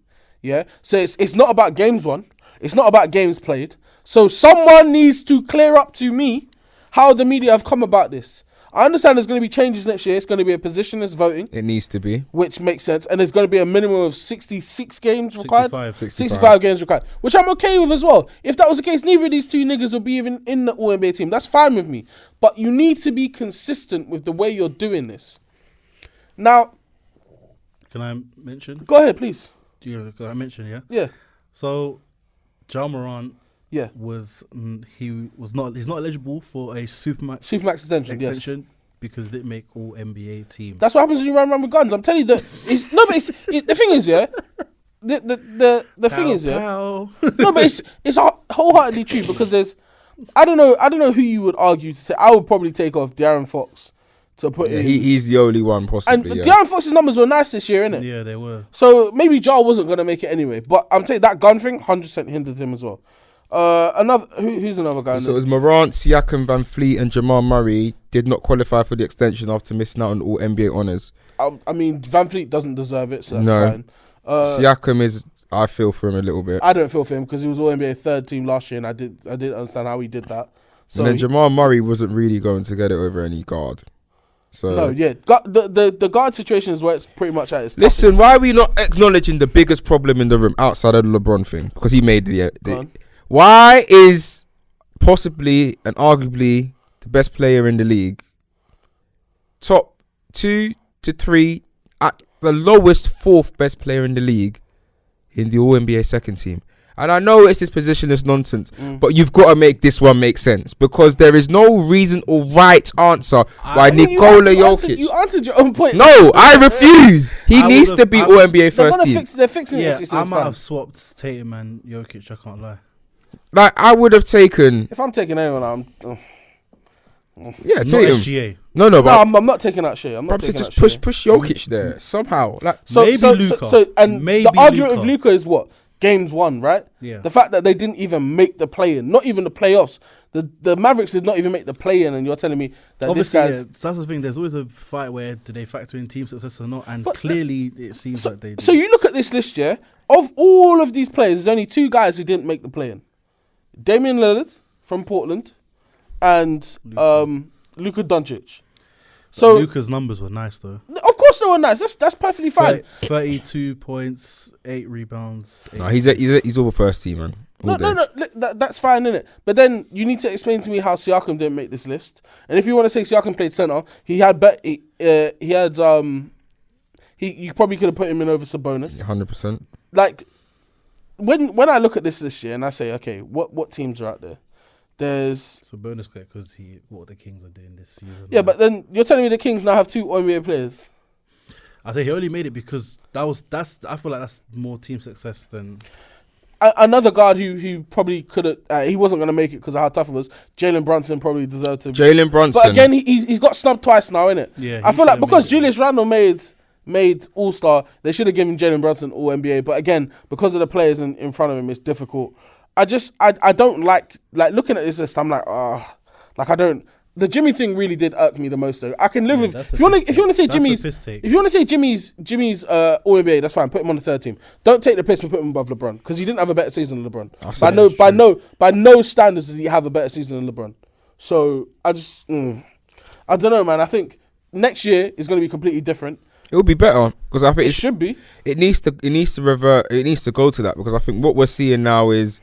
Yeah. So it's not about games won. It's not about games played. So someone needs to clear up to me how the media have come about this. I understand there's going to be changes next year. It's going to be a positionless voting. It needs to be. Which makes sense. And there's going to be a minimum of 66 games required. 65 games required. Which I'm okay with as well. If that was the case, neither of these two niggas would be even in the All-NBA team. That's fine with me. But you need to be consistent with the way you're doing this. Now. Can I mention? Go ahead, please. Can I mention, yeah? Yeah. So, Morant. Yeah, he's not eligible for a supermax extension yes. because it didn't make all NBA team. That's what happens when you run around with guns. I'm telling you that. The thing is, yeah. The thing is, yeah. No, but it's wholeheartedly true because there's. I don't know who you would argue to say. I would probably take off De'Aaron Fox to put in. He's the only one possibly. And De'Aaron Fox's numbers were nice this year, innit? Yeah, they were. So maybe Ja wasn't gonna make it anyway. But I'm saying that gun thing 100% hindered him as well. Who's another guy? So it was Morant, Siakam, Van Fleet, and Jamal Murray did not qualify for the extension after missing out on all NBA honors. I mean, Van Fleet doesn't deserve it, so that's fine. Siakam is. I feel for him a little bit. I don't feel for him because he was all NBA third team last year, and I didn't understand how he did that. So and then Jamal Murray wasn't really going to get it over any guard. So no, yeah, the guard situation is where it's pretty much at its toughest. Listen, why are we not acknowledging the biggest problem in the room outside of the LeBron thing? Because he made the why is possibly and arguably the best player in the league top 2 to 3 at the lowest 4th best player in the league in the All-NBA second team? And I know it's this positionless nonsense, but you've got to make this one make sense because there is no reason or right answer why Nikola Jokic. You answered your own point. No, I refuse. He needs to be All-NBA first team. They're fixing it. Yeah, I might have swapped Tatum and Jokic. I can't lie. Like I would have taken. If I'm taking anyone, yeah, Tatum. SGA. No, I'm not taking that shit. I'm not taking just that push Jokic there somehow. Like maybe Luka. Maybe the argument with Luka is what games won, right? Yeah. The fact that they didn't even make the play-in, not even the playoffs. The Mavericks did not even make the play-in, and you're telling me that obviously, this guy's. Yeah, that's the thing. There's always a fight where do they factor in team success or not, and clearly it seems like they do. So you look at this list, yeah. Of all of these players, there's only 2 guys who didn't make the play-in. Damian Lillard from Portland and Luka Doncic. So Luka's numbers were nice though. Of course they were nice. That's perfectly fine. 32 points, 8 rebounds. 8 no, he's all first team, man. No, that's fine, innit? But then you need to explain to me how Siakam didn't make this list. And if you want to say Siakam played center, you probably could have put him in over Sabonis. 100%. Like when I look at this year and I say, okay, what teams are out there? There's Sabonis because what the Kings are doing this season. Yeah, but then you're telling me the Kings now have 2 NBA players. I say he only made it because I feel like that's more team success than. Another guard who probably could have, he wasn't going to make it because of how tough it was. Jalen Brunson probably deserved to. Jalen Brunson. But again, he's got snubbed twice now, innit? Yeah, I feel like because Julius Randle made All-Star, they should have given Jalen Brunson All-NBA. But again, because of the players in front of him, it's difficult. I don't like looking at this list. I'm like, I don't. The Jimmy thing really did irk me the most though. I can live with if you want to say Jimmy's All-NBA, that's fine. Put him on the third team. Don't take the piss and put him above LeBron because he didn't have a better season than LeBron. By no standards did he have a better season than LeBron. So I don't know, man. I think next year is going to be completely different. It will be better because I think it should be. It needs to revert. It needs to go to that because I think what we're seeing now is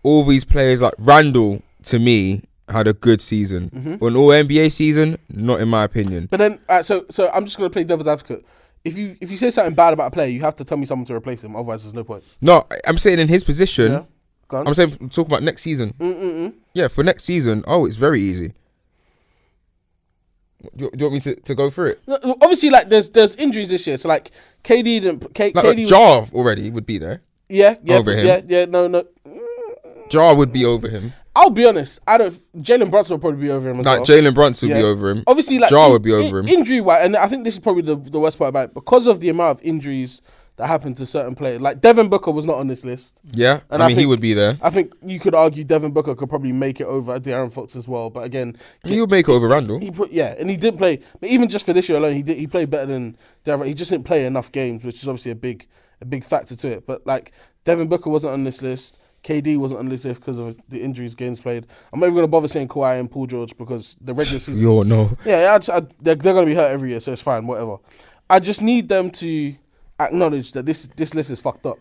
all these players like Randall to me had a good season. Mm-hmm. An All-NBA season, not in my opinion. But then, so I'm just going to play devil's advocate. If you say something bad about a player, you have to tell me someone to replace him. Otherwise, there's no point. No, I'm saying in his position. Yeah. Go on. I'm saying talk about next season. Yeah, for next season. Oh, it's very easy. Do you want me to go through it? No, obviously, like there's injuries this year. So like KD didn't. KD Jar already would be there. Yeah. Over him. Yeah. No. Jar would be over him. I'll be honest. Jalen Brunson will probably be over him as well. Jalen Brunson would be over him. Obviously, like Jar would be over him. Injury wise, and I think this is probably the worst part about it because of the amount of injuries that happened to certain players. Like Devin Booker was not on this list. Yeah, and I mean he would be there. I think you could argue Devin Booker could probably make it over De'Aaron Fox as well. But again, he would make it over Randall. And he did play. But even just for this year alone, he played better than De'Aaron. He just didn't play enough games, which is obviously a big factor to it. But like Devin Booker wasn't on this list. KD wasn't on this list because of the injuries games played. I'm not even going to bother saying Kawhi and Paul George because the regular season. You all know. Yeah, they're going to be hurt every year, so it's fine, whatever. I just need them to acknowledge that this list is fucked up.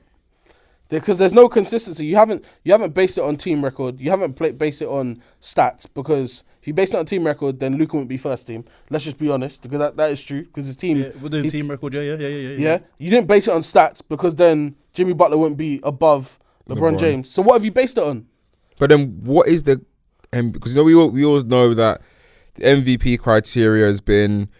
Because there's no consistency. You haven't based it on team record. You haven't based it on stats. Because if you base it on team record, then Luka wouldn't be first team. Let's just be honest, because that is true. Because his team, within team record, yeah. You didn't base it on stats because then Jimmy Butler wouldn't be above LeBron James. So what have you based it on? But then what is the because we all know that the MVP criteria has been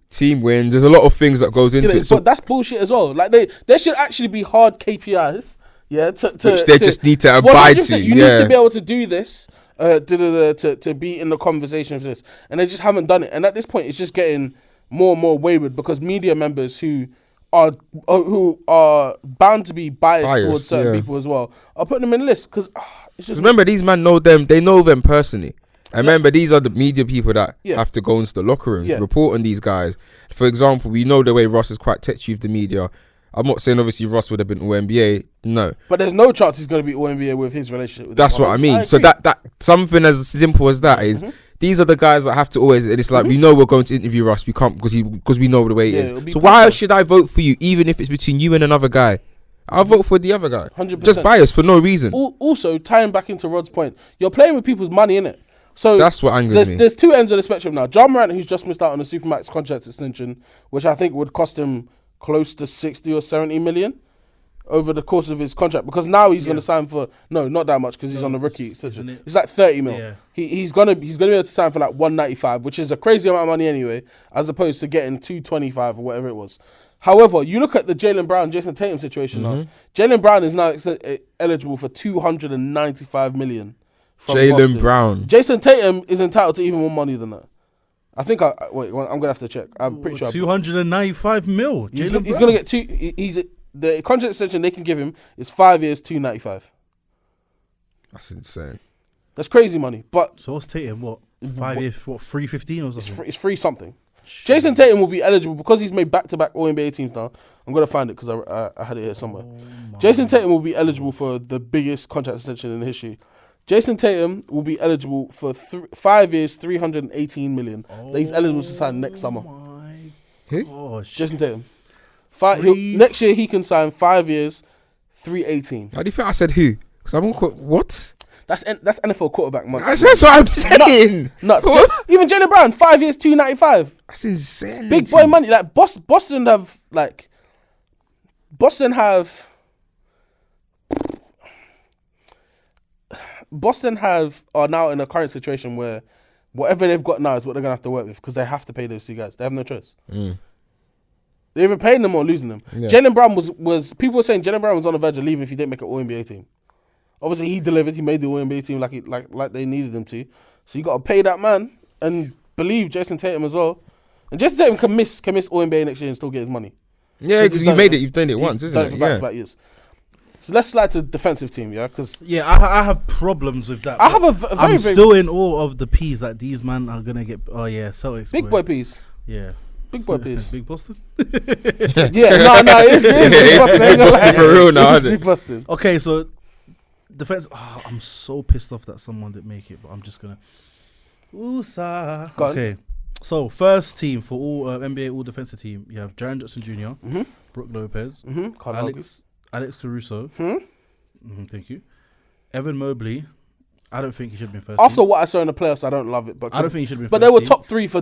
team wins. There's a lot of things that goes into it. So that's bullshit as well. Like there should actually be hard KPIs. Yeah, which they just need to abide to. You need to be able to do this. To be in the conversation of this, and they just haven't done it. And at this point, it's just getting more and more wayward because media members who are bound to be biased towards certain people as well are putting them in the list because it's just. Remember, these men know them. They know them personally. And remember, these are the media people that have to go into the locker rooms, report on these guys. For example, we know the way Ross is quite touchy with the media. I'm not saying obviously Ross would have been All-NBA, no. But there's no chance he's going to be All-NBA with his relationship with That's what I mean. So that something as simple as that is, these are the guys that have to always, and it's like, we know we're going to interview Ross, we can't because we know the way it is. So why should I vote for you, even if it's between you and another guy? I'll vote for the other guy. 100%. Just biased for no reason. Also, tying back into Rod's point, you're playing with people's money, innit? So that's what angers me. There's two ends of the spectrum now. John Morant, who's just missed out on a Supermax contract extension, which I think would cost him close to 60 or 70 million over the course of his contract, because now he's going to sign for not that much because he's on the rookie extension. It's like 30 mil. Yeah. He's gonna be able to sign for like 195, which is a crazy amount of money anyway, as opposed to getting 225 or whatever it was. However, you look at the Jaylen Brown, Jason Tatum situation now. Jaylen Brown is now eligible for 295 million. Jaylen Brown. Jason Tatum is entitled to even more money than that. I think I'm gonna have to check. I'm pretty sure 295 mil. He's gonna get the contract extension they can give him is 5 years, 295. That's insane. That's crazy money. But so what's Tatum? What 5 years? What 315 or something? It's free something. Jason Tatum will be eligible because he's made back-to-back All-NBA teams now. I'm gonna find it because I had it here somewhere. Jason Tatum will be eligible for the biggest contract extension in history. Jason Tatum will be eligible for 5 years, 318 million. He's eligible to sign next summer. Who? Jason Tatum. Next year he can sign 5 years, 318. How do you think I said who? Because I'm what? That's NFL quarterback money. That's what I'm saying. Nuts. Even Jaylen Brown, 5 years, 295. That's insane. Big boy money. Like Boston are now in a current situation where whatever they've got now is what they're gonna have to work with because they have to pay those two guys. They have no choice. They're either paying them or losing them. Yeah. Jaylen Brown was people were saying Jaylen Brown was on the verge of leaving if he didn't make an All NBA team. Obviously, he delivered. He made the All NBA team like they needed him to. So you got to pay that man and believe Jason Tatum as well. And Jason Tatum can miss All NBA next year and still get his money. Yeah, because you made it. You've done it once, isn't it? For back-to-back years. So let's slide to the defensive team, yeah? Because I have problems with that. I have I'm still in awe of the P's that these man are gonna get. Oh yeah, Celtics. Big boy P's. Yeah. Big boy P's. Big Boston. Yeah, no, it is Big Boston. Big Boston for real now, It's isn't it? Big Boston. Okay, so defense. Oh, I'm so pissed off that someone didn't make it, but I'm just gonna. Oosa. Go on. Okay, so first team for all NBA all defensive team. You have Jaren Jackson Jr., Brook Lopez, Alex Caruso. Thank you. Evan Mobley. I don't think he should have been first. After team. what I saw in the playoffs, I don't love it. But I don't think he should have been. But first they were team. top three for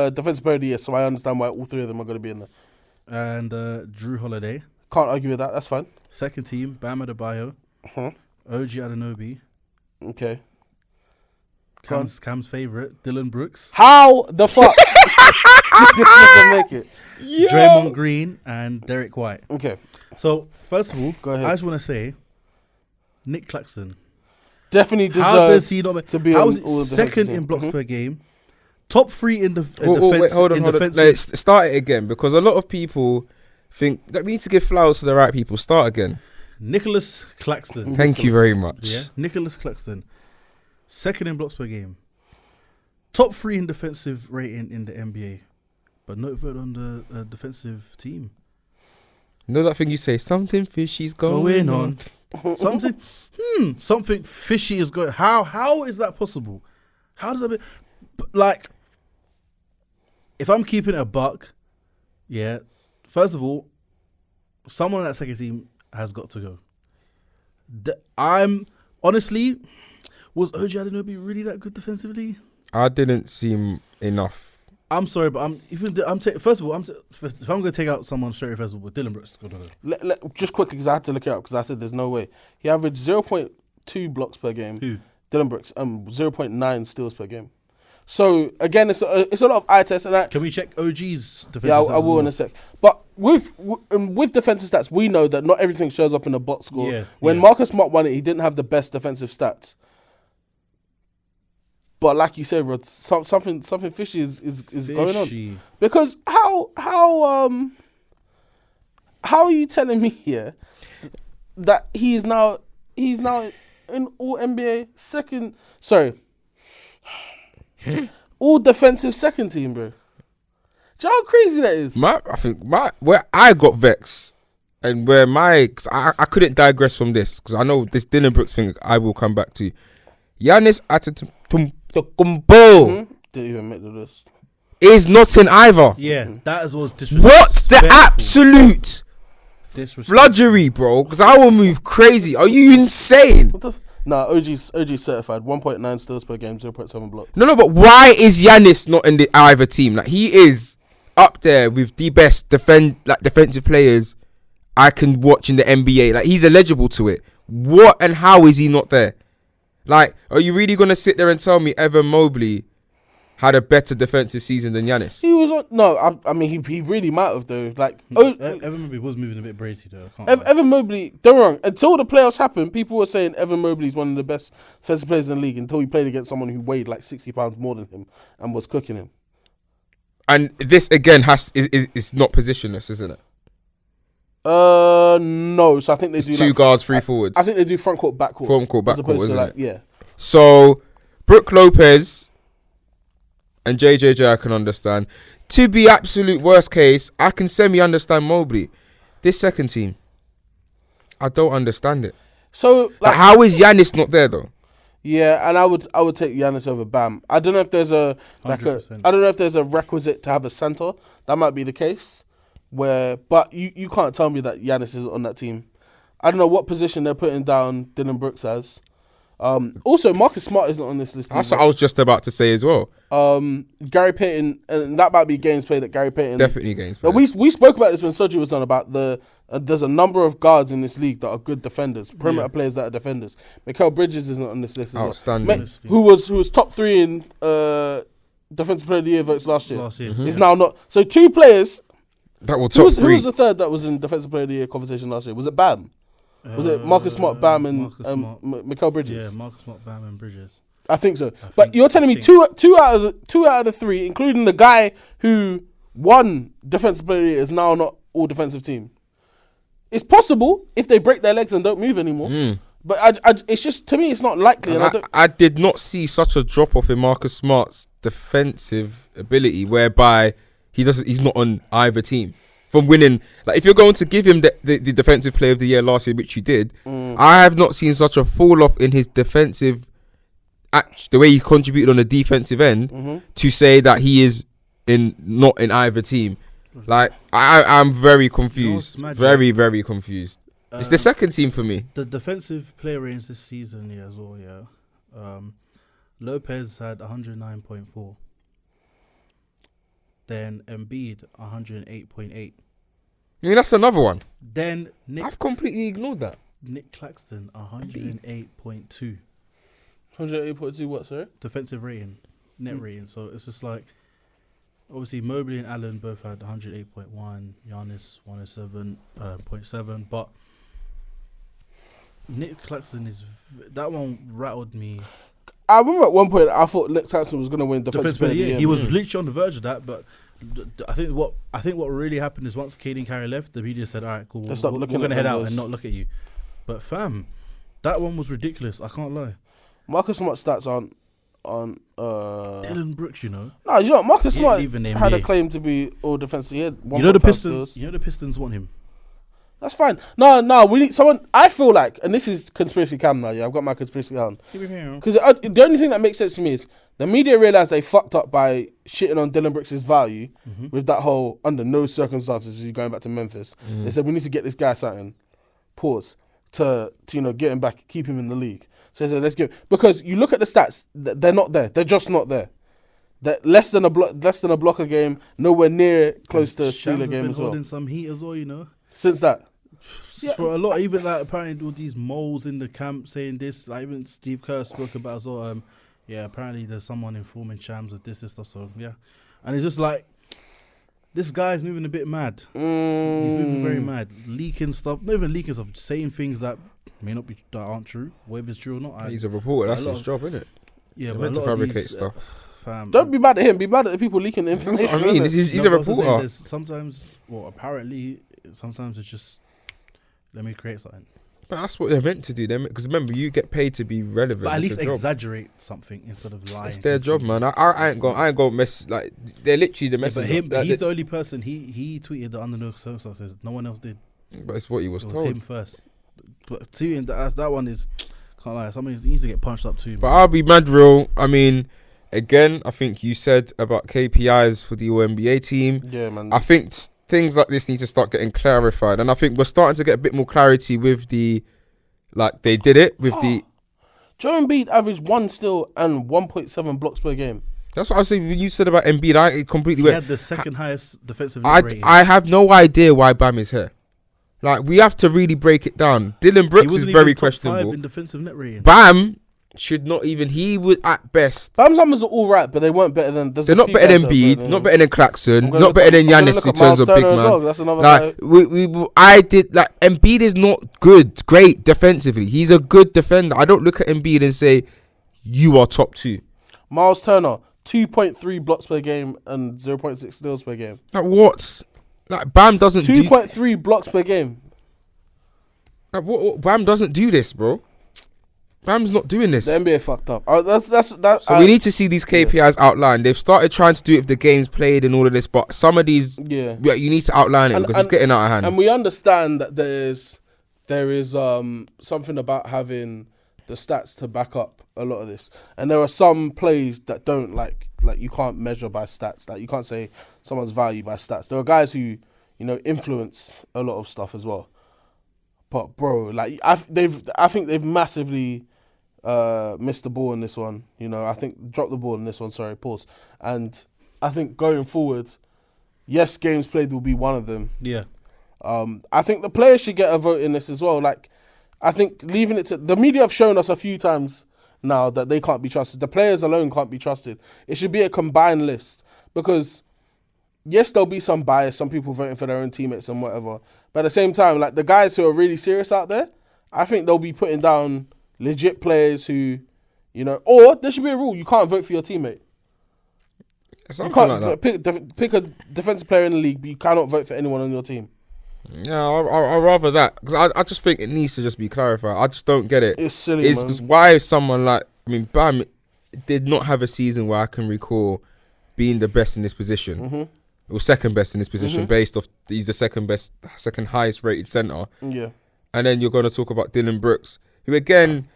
defensive player of the year, so I understand why all three of them are going to be in there. And Drew Holiday. Can't argue with that. That's fine. Second team, Bam Adebayo, OG Anunoby, Okay. Cam's favorite, Dylan Brooks, How the fuck did this nigga make it? Draymond Green, and Derek White. Okay. So first of all, Go ahead. I just want to say, Nick Claxton. Definitely How does deserves he not to be how on is it all the second defensive in team. blocks per game, top 3 in defense. Wait, hold on. defensive. Let's start it again because a lot of people think that we need to give flowers to the right people. Start again. Nicholas Claxton. Thank you very much. Yeah, Nicholas Claxton. Second in blocks per game. Top 3 in defensive rating in the NBA, but not voted on the defensive team. You know that thing you say, something fishy's going on. Something fishy is going. How is that possible? How does that be? Like, if I'm keeping it a buck, yeah. First of all, someone on that second team has got to go. I'm honestly, was OG Anunoby really that good defensively? I didn't seem enough. I'm sorry, but first of all, if I'm going to take out someone straight, first of all, Dylan Brooks. Just quickly, because I had to look it up because I said there's no way. He averaged 0.2 blocks per game. Who? Dylan Brooks. 0.9 steals per game. So again, it's a lot of eye tests and that. Can we check OG's defensive Yeah, stats I will in a sec. But with defensive stats, we know that not everything shows up in the box score. Yeah, when Marcus Smart won it, he didn't have the best defensive stats. But like you said, Rod, something fishy is going on. Because how are you telling me here that he's now in all NBA second? Sorry, all defensive second team, bro. Do you know how crazy that is? Where I got vexed and where cause I couldn't digress from this because I know this Dylan Brooks thing I will come back to. Giannis Antetokounmpo Didn't even make the list. is not in either. Yeah, that was disrespectful. What's the absolute fludgery, bro? Because I will move crazy. Are you insane? What the? Nah, OG's certified. 1.9 steals per game, 0.7 blocks. No, but why is Giannis not in the either team? Like he is up there with the best defensive players I can watch in the NBA. Like he's eligible to it. What and how is he not there? Like, are you really gonna sit there and tell me Evan Mobley had a better defensive season than Giannis? He was on. No, I mean he really might have though. Like, Evan Mobley was moving a bit brazy though. Evan Mobley. Don't get me wrong. Until the playoffs happened, people were saying Evan Mobley is one of the best defensive players in the league. Until he played against someone who weighed like 60 pounds more than him and was cooking him. And this again is not positionless, isn't it? No. So I think they do two guards, 3 forwards. I think they do front court, back court. Front court, back as opposed court, to isn't like, it? yeah. So, Brook Lopez and JJJ I can understand. To be absolute worst case, I can semi-understand Mobley. This second team, I don't understand it. So, like how is Giannis not there though? Yeah, and I would take Giannis over Bam. I don't know if there's a I don't know if there's a requisite to have a center. That might be the case. But you can't tell me that Giannis isn't on that team. I don't know what position they're putting down Dylan Brooks as. Also, Marcus Smart isn't on this list. That's what I was just about to say as well. Gary Payton, and that might be games played that Gary Payton definitely games played. We spoke about this when Soji was on about there's a number of guards in this league that are good defenders, perimeter players that are defenders. Mikal Bridges isn't on this list as outstanding. Well. Who was top 3 in defensive player of the year votes last year. Mm-hmm. Is now not. So 2 players That will Who top was three. the third that was in Defensive Player of the Year conversation last year? Was it Bam? Was it Marcus Smart, Bam, and Marcus Smart. Mikael Bridges? Yeah, Marcus Smart, Bam, and Bridges. I think so. I But think- you're telling I me think- two out of the three, including the guy who won Defensive Player of the Year, is now not all defensive team. It's possible if they break their legs and don't move anymore. But it's just, to me, it's not likely. And I did not see such a drop off in Marcus Smart's defensive ability, whereby he's not on either team from winning. Like, if you're going to give him the Defensive Player of the Year last year, which you did, I have not seen such a fall off in his defensive the way he contributed on the defensive end to say that he is not in either team. Like, I'm very confused, very, very confused. It's the second team for me. The defensive player range this season, yeah, as well, yeah. Lopez had 109.4. Then Embiid, 108.8. I mean, that's another one. Then I've completely ignored that. Nick Claxton, 108.2. 108.2 what, sorry? Defensive rating, net rating. So it's just like, obviously Mobley and Allen both had 108.1, Giannis 107.7, but Nick Claxton that one rattled me. I remember at one point I thought Nick Claxton was going to win Defensive Player of the Year. He was literally on the verge of that, but I think what really happened is once Kaden Carey left, the media said, "All right, cool, we're going to head out and not look at you." But fam, that one was ridiculous. I can't lie. Marcus Smart stats on Dylan Brooks, you know. No, you know what? Marcus Smart even named had a me. claim to be all defensive. He had You know the 1.5 Pistons. steals. You know the Pistons want him. That's fine. No, we need someone. I feel like, and this is conspiracy cam now. Yeah, I've got my conspiracy cam. Because the only thing that makes sense to me is the media realized they fucked up by shitting on Dylan Brooks' value with that whole under no circumstances he's going back to Memphis. They said we need to get this guy something. Pause to get him back, keep him in the league. So they said let's give, because you look at the stats, they're not there. They're just not there. That less than a block a game, nowhere near close to a steal a game as well. Holding some heat as well, you know. Since that. For a lot, even like apparently all these moles in the camp saying this, like even Steve Kerr spoke about as well. Apparently there's someone informing Shams of this stuff. So yeah, and it's just like this guy's moving a bit mad. He's moving very mad, leaking stuff, not even leaking stuff, saying things that may not be that aren't true, whether it's true or not. He's a reporter. That's his job, isn't it? Yeah, They're but meant a to lot of fabricate these, stuff. Don't be mad at him. Be mad at the people leaking the information. That's what I mean. He's a reporter. Sometimes, apparently, sometimes it's just let me create something. But that's what they're meant to do. Because remember, you get paid to be relevant. But at It's least their job. exaggerate something instead of lying. It's their job, man. I ain't going mess. Like, they're literally the Yeah, message. but him, like, he's the only person. He tweeted that under no circumstances. No one else did. But it's what he was It was told. him first. But tweeting that one is can't lie. Somebody needs to get punched up too. But man. I'll be mad real. I mean, again, I think you said about KPIs for the All-NBA team. Yeah, man. I think things like this need to start getting clarified. And I think we're starting to get a bit more clarity with the, like, they did it with the... Joe Embiid averaged 1 steal and 1.7 blocks per game. That's what I was saying. When you said about Embiid, I completely He went... had the second highest defensive rating. I have no idea why Bam is here. Like, we have to really break it down. Dylan Brooks is very questionable. In defensive net rating. Bam should not even... He would, at best... Bam's numbers are all right, but they weren't better than... They're not better than Embiid, not better than Claxton, not better than Giannis in terms of big man. Well. That's another Like, guy. I did, like, Embiid is not great defensively. He's a good defender. I don't look at Embiid and say, you are top 2. Miles Turner, 2.3 blocks per game and 0.6 steals per game. Like, what? Like, Bam doesn't 2.3 blocks per game. Like, what? Bam doesn't do this, bro. Bam's not doing this. The NBA fucked up. So we need to see these KPIs outlined. They've started trying to do it with the games played and all of this, but some of these, you need to outline it because it's getting out of hand. And we understand that there is something about having the stats to back up a lot of this, and there are some plays that don't like you can't measure by stats. Like, you can't say someone's value by stats. There are guys who influence a lot of stuff as well. But bro, like I think they've massively missed the ball in this one. I think dropped the ball in this one. Sorry, pause. And I think going forward, yes, games played will be one of them. Yeah. I think the players should get a vote in this as well. Like, I think leaving it to the media have shown us a few times now that they can't be trusted. The players alone can't be trusted. It should be a combined list because yes, there'll be some bias, some people voting for their own teammates and whatever. But at the same time, like the guys who are really serious out there, I think they'll be putting down legit players who, or there should be a rule: you can't vote for your teammate. Something You can't like that. pick a defensive player in the league, but you cannot vote for anyone on your team. Yeah, I'd rather that because I just think it needs to just be clarified. I just don't get it. It's silly, It's man. because why is someone like Bam did not have a season where I can recall being the best in this position. Mm-hmm. Or second best in this position, Mhm. based off he's the second highest rated centre. Yeah. And then you're going to talk about Dylan Brooks, who again,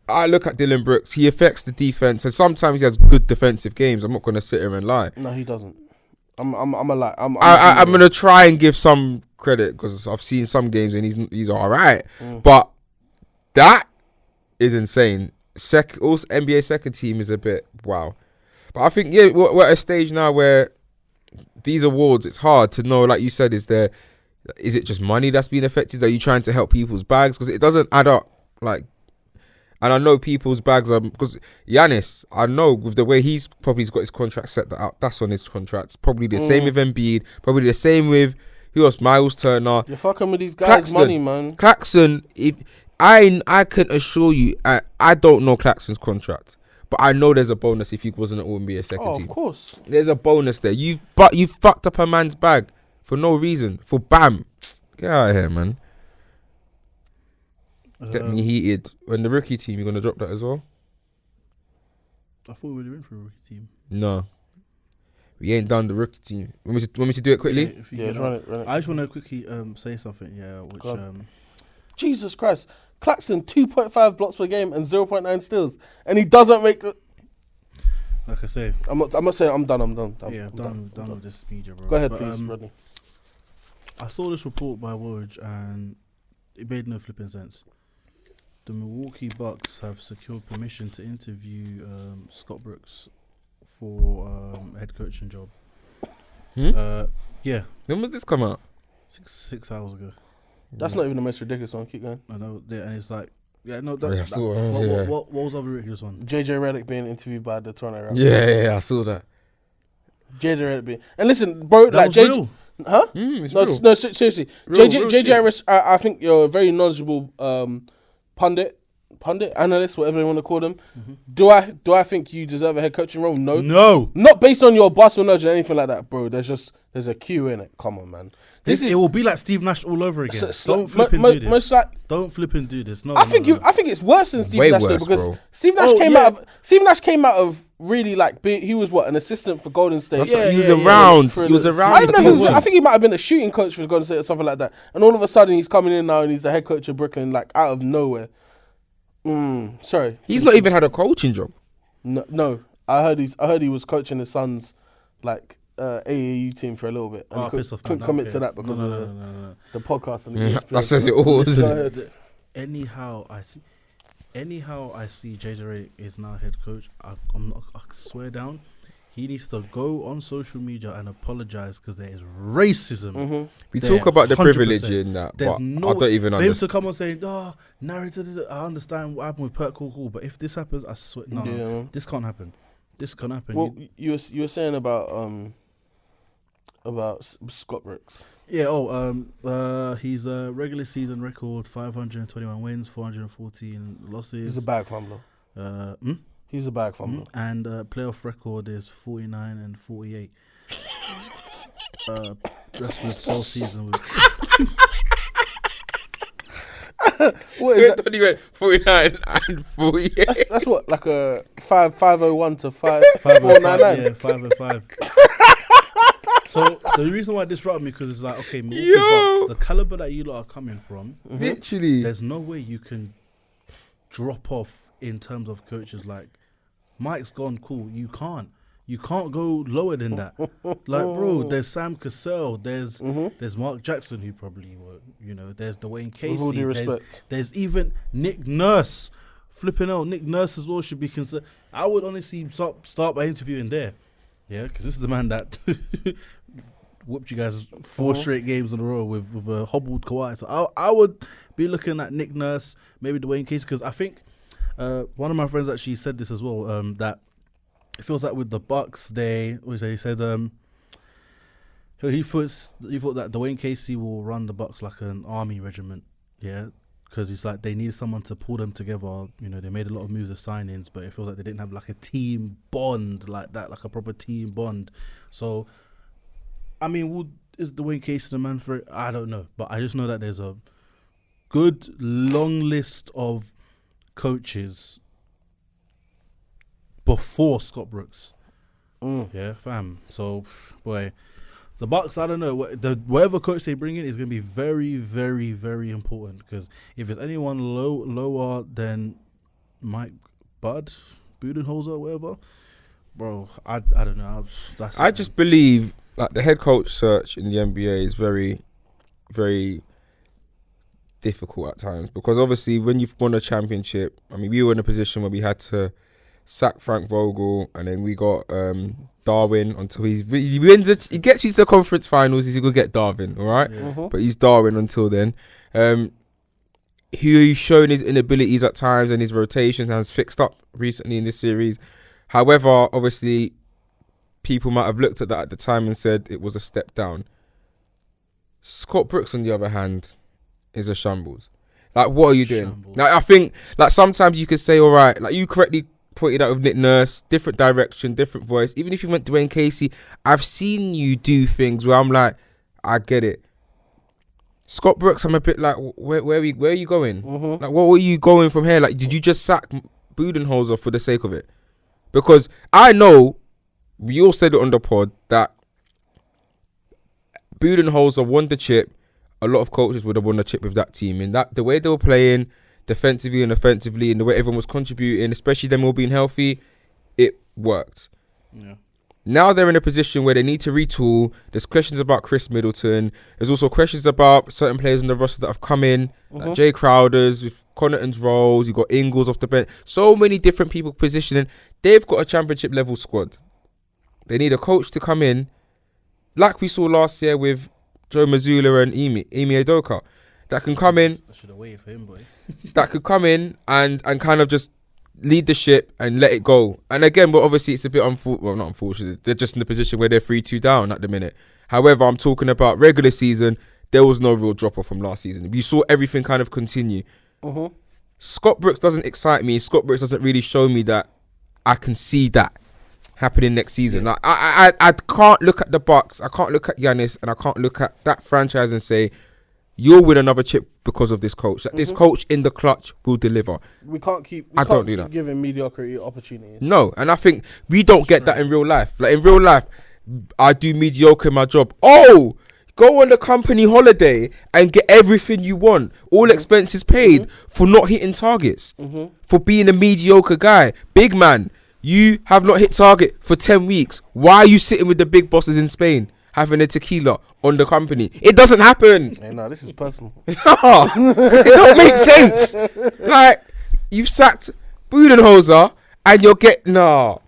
I look at Dylan Brooks, he affects the defense, and sometimes he has good defensive games. I'm not going to sit here and lie. No, he doesn't. I'm a lie. I'm I'm going to try and give some credit because I've seen some games and he's all right, but that is insane. Also, NBA second team is a bit wow, but I think we're at a stage now where these awards, it's hard to know. Like you said, is it just money that's being affected? Are you trying to help people's bags? Because it doesn't add up. Like, and I know people's bags are because Giannis. I know with the way he's got his contract set out. That's on his contracts. Probably the same with Embiid. Probably the same with who else? Miles Turner. You're fucking with these guys' money, man. Claxton. If I can assure you, I don't know Claxton's contract. But I know there's a bonus if he wasn't an All-NBA second team. Of course. There's a bonus there. You've fucked up a man's bag for no reason. For Bam. Get out of here, man. Get me heated. When the rookie team, you're going to drop that as well? I thought we were in for a rookie team. No. We ain't done the rookie team. Want me to do it quickly? Yeah, run it. I just want to quickly say something, which... Jesus Christ. Claxton, 2.5 blocks per game and 0.9 steals. And he doesn't make... Like I say... I'm not saying I'm done. I'm done with this media, bro. Go ahead, but, please, Rodney. I saw this report by Woj and it made no flipping sense. The Milwaukee Bucks have secured permission to interview Scott Brooks for head coaching job. Yeah. When was this come out? 6 hours ago. That's not even the most ridiculous one. Keep going. I know, and it's like, What was the other ridiculous one? JJ Redick being interviewed by the Toronto Raptors. Yeah, I saw that. JJ Redick being... And listen, bro, That was real. Huh? It's No, real. no, seriously. Real JJ Harris, I think you're a very knowledgeable pundit, analyst, whatever you want to call them. Mm-hmm. Do I think you deserve a head coaching role? No. No. Not based on your basketball knowledge or anything like that, bro. There's a queue in it. Come on, man. It will be like Steve Nash all over again. Don't flip and do this. Most like, Don't flip and do this. No, I think it's worse than Steve Way Nash though, worse, because bro. Steve Nash came out of really like he was an assistant for Golden State. He was around. He was around. I think he might have been a shooting coach for Golden State or something like that. And all of a sudden he's coming in now and he's the head coach of Brooklyn, like out of nowhere. Sorry, He's not even had a coaching job. No. I heard he was coaching his son's like AAU team for a little bit, and he couldn't commit to that because of the podcast and the ESPN. That says it all. Go ahead. Anyhow, I see JJ Redick is now head coach. I swear down, he needs to go on social media and apologize because there is racism. We talk about the 100%. privilege in that, There's but no, I don't even for him understand. to come and say, narrative. I understand what happened with Perk, cool. But if this happens, I swear, no, this can't happen. This can't happen. Well, you were saying about Scott Brooks. Yeah. He's a regular season record: 521 wins, 414 losses. He's a bag fumbler. He's a bag fumbler. And playoff record is 49 and 48. That's with 12 season. What is that? He went 49 and 48. That's what, like a 501 to 5499. Yeah, 505. So the reason why it disrupted me because it's like, okay, Milwaukee Bucks, the caliber that you lot are coming from, Literally. there's no way you can drop off in terms of coaches. Like Mike's gone, cool. You can't go lower than that. Like, bro, there's Sam Cassell, there's Mark Jackson, who probably were, there's Dwayne Casey. With all due respect. There's even Nick Nurse. Flipping out, Nick Nurse as well should be considered. I would honestly start by interviewing there. Yeah, because this is the man that whooped you guys 4 straight games in a row with a hobbled Kawhi. So I would be looking at Nick Nurse, maybe Dwayne Casey, because I think one of my friends actually said this as well, that it feels like with the Bucks, they said He thought that Dwayne Casey will run the Bucks like an army regiment, yeah, because it's like they need someone to pull them together. You know, they made a lot of moves of signings, but it feels like they didn't have like a team bond like that, like a proper team bond. So, I mean, is Dwayne Casey the man for it? I don't know, but I just know that there's a good long list of coaches before Scott Brooks. Yeah, fam. So, boy. The Bucks, I don't know. Whatever coach they bring in is going to be very, very, very important. Because if it's anyone lower than Mike Budenholzer, whatever, bro, I don't know. I just believe like the head coach search in the NBA is very, very difficult at times. Because obviously, when you've won a championship, I mean, we were in a position where we had to sack Frank Vogel, and then we got Darwin until he wins it. He gets you to the conference finals. He's gonna get Darwin, all right. Mm-hmm. But he's Darwin until then. He's shown his inabilities at times and his rotations has fixed up recently in this series. However, obviously, people might have looked at that at the time and said it was a step down. Scott Brooks, on the other hand, is a shambles. Like, what are you doing? Shambles. Like, I think, like, sometimes you could say, all right, like you correctly pointed out with Nick Nurse, different direction, different voice. Even if you went Dwayne Casey, I've seen you do things where I'm like, I get it. Scott Brooks, I'm a bit like, where are you going? Mm-hmm. Like, what were you going from here? Like, did you just sack Budenholzer for the sake of it? Because I know, we all said it on the pod, that Budenholzer won the chip. A lot of coaches would have won the chip with that team. And that the way they were playing, defensively and offensively, and the way everyone was contributing, especially them all being healthy, it worked. Yeah. Now they're in a position where they need to retool. There's questions about Chris Middleton. There's also questions about certain players on the roster that have come in, like Jay Crowder's, with Connaughton's roles. You've got Ingles off the bench. So many different people positioning. They've got a championship level squad. They need a coach to come in, like we saw last year with Joe Mazzulla and Ime Udoka, that can come in. I should have waited for him, boy. That could come in and kind of just lead the ship and let it go. And again, but obviously it's a bit not unfortunate. They're just in the position where they're 3-2 down at the minute. However, I'm talking about regular season. There was no real drop off from last season. You saw everything kind of continue. Scott Brooks doesn't excite me. Scott Brooks doesn't really show me that I can see that happening next season. Like, I can't look at the Bucks. I can't look at Giannis, and I can't look at that franchise and say, you'll win another chip because of this coach. That this coach in the clutch will deliver. We can't keep. I don't do that. Giving mediocrity opportunities. No, and I think we don't get that in real life. Like in real life, I do mediocre in my job. Oh, go on a company holiday and get everything you want, all expenses paid for not hitting targets, for being a mediocre guy. Big man, you have not hit target for 10 weeks. Why are you sitting with the big bosses in Spain having a tequila on the company? It doesn't happen. Hey, no, this is personal. It don't make sense. Like, you've sacked Budenholzer and you're Yeah,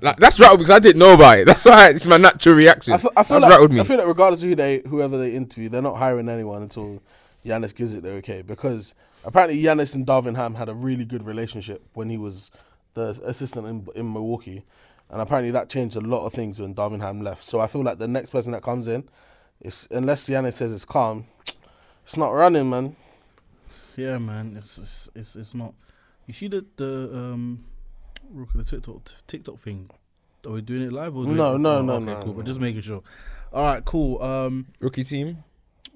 like, that's rattled because I didn't know about it. That's why it's my natural reaction. I feel That's like, rattled me. I feel like regardless of whoever they interview, they're not hiring anyone until Giannis gives it their okay. Because apparently Giannis and Darvin Ham had a really good relationship when he was the assistant in Milwaukee. And apparently that changed a lot of things when Darvin Ham left. So I feel like the next person that comes in, unless Giannis says it's calm, it's not running, man. Yeah, man. It's not. You see the TikTok thing. Are we doing it live or No. Cool. We're just making sure. All right, cool. Rookie team?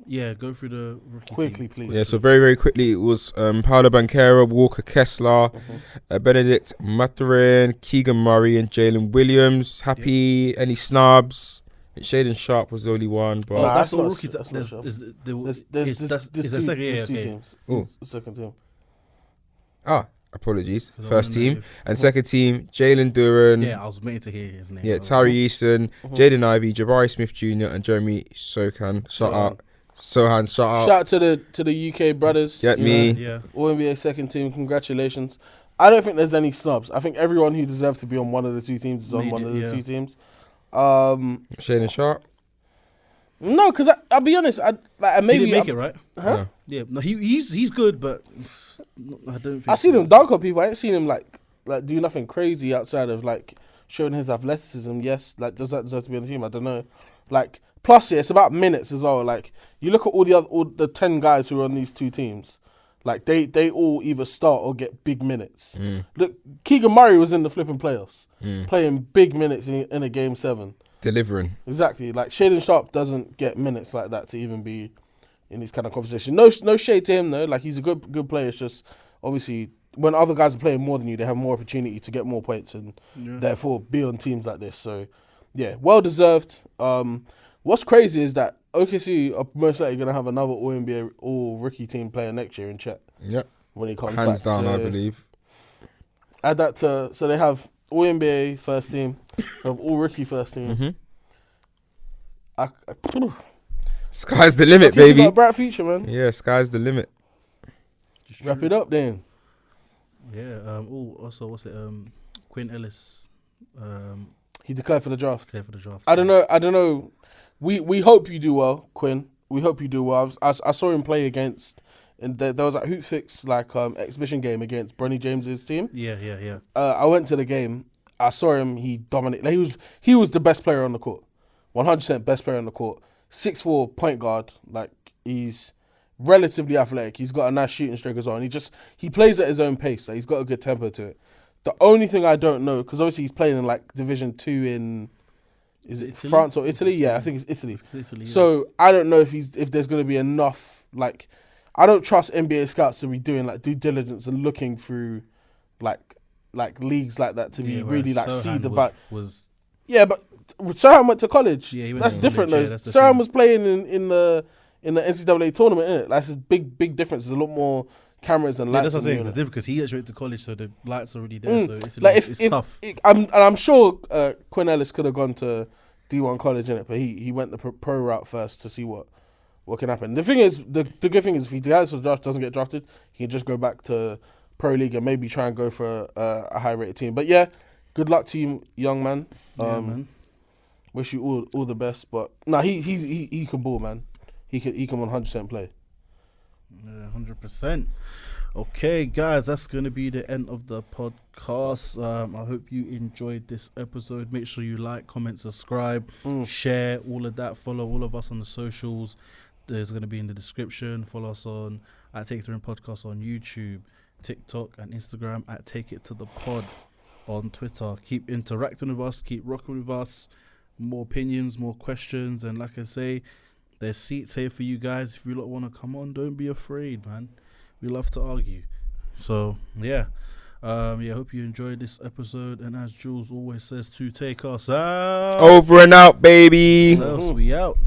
Yeah, go through the rookie Quickly, team. please. Yeah, so very, very quickly, it was Paolo Banchero, Walker Kessler, Benedict Mathurin, Keegan Murray, and Jalen Williams. Happy? Any snubs? Shaden Sharp was the only one. But Nah, That's that's all not- rookie. that's not sure. There's There's two teams. Oh. The second team. apologies. 'Cause I First wanna know team. And second team, Jalen Duran. Yeah, I was waiting to hear his name. Yeah, Tari Eason, Jaden Ivey, Jabari Smith Jr. and Jeremy Sohan. Shout out. Shout out to the UK brothers. Get you me. know, Yeah. All NBA second team. Congratulations. I don't think there's any snubs. I think everyone who deserves to be on one of the two teams is on Made one it, of the yeah. two teams. Shaden Sharp. No, because I'll be honest. He Maybe didn't make it, right? Huh? No. Yeah. No, he's good, but I don't think. I seen him dunk on people. I ain't seen him like do nothing crazy outside of like showing his athleticism. Yes, like does that deserve to be on the team? I don't know, Like, plus, yeah, it's about minutes as well. Like, you look at all the 10 guys who are on these two teams. Like, they all either start or get big minutes. Look, Keegan Murray was in the flipping playoffs, playing big minutes in a game 7. Delivering. Exactly. Like, Shaden Sharp doesn't get minutes like that to even be in this kind of conversation. No shade to him, though. Like, he's a good player. It's just, obviously, when other guys are playing more than you, they have more opportunity to get more points and therefore be on teams like this. So, yeah, well-deserved. What's crazy is that OKC are most likely going to have another All-NBA, All-Rookie team player next year in Chet. Yep. When he comes Hands back. down, So I believe. add that to... So they have All-NBA first team, they have All-Rookie first team. Sky's the limit, OKC baby. got a bright future, man. Yeah, sky's the limit. Wrap it up, then. Yeah. Also, what's it? Quinn Ellis. He declared for the draft. There for the draft. I don't know. We hope you do well, Quinn. We hope you do well. I saw him play against, and there was a Hoop Fix exhibition game against Bronny James's team. Yeah. I went to the game. I saw him. He dominated. Like, he was the best player on the court, 100% best player on the court. 6'4" point guard. Like, he's relatively athletic. He's got a nice shooting stroke as well, and he plays at his own pace. Like, he's got a good tempo to it. The only thing I don't know, because obviously he's playing in like Division 2 in, is it Italy? France or Italy? Yeah, I think it's Italy. Italy, yeah. So I don't know if there's going to be enough. Like, I don't trust NBA scouts to be doing like due diligence and looking through like leagues like that to be really like see the vibe. Yeah, but Sohan went to college. Yeah, he went that's to different college, though. yeah, that's the Sohan thing. was playing in the NCAA tournament, innit? That's a big difference. There's a lot more cameras and Yeah, lights. that's what I'm on saying. you, It's innit? different because he actually went to college, so the lights are already there. So Italy, Like it's tough. I'm sure Quinn Ellis could have gone to D1 college in it, but he went the pro route first to see what can happen. The thing is, the good thing is if he decides for the draft, doesn't get drafted, he can just go back to pro league and maybe try and go for a high rated team. But yeah, good luck to you, young man. Man. Wish you all the best. But no, he can ball, man. He can 100% play. Yeah, 100%. Okay, guys, that's going to be the end of the podcast. I hope you enjoyed this episode. Make sure you like, comment, subscribe, share, all of that. Follow all of us on the socials. There's going to be in the description. Follow us on at Take It to the Podcast on YouTube, TikTok, and Instagram at Take It to the Pod on Twitter. Keep interacting with us. Keep rocking with us. More opinions, more questions. And like I say, there's seats here for you guys. If you lot want to come on, don't be afraid, man. We love to argue. So, yeah. Hope you enjoyed this episode. And as Jules always says, to take us out. Over and out, baby. We out.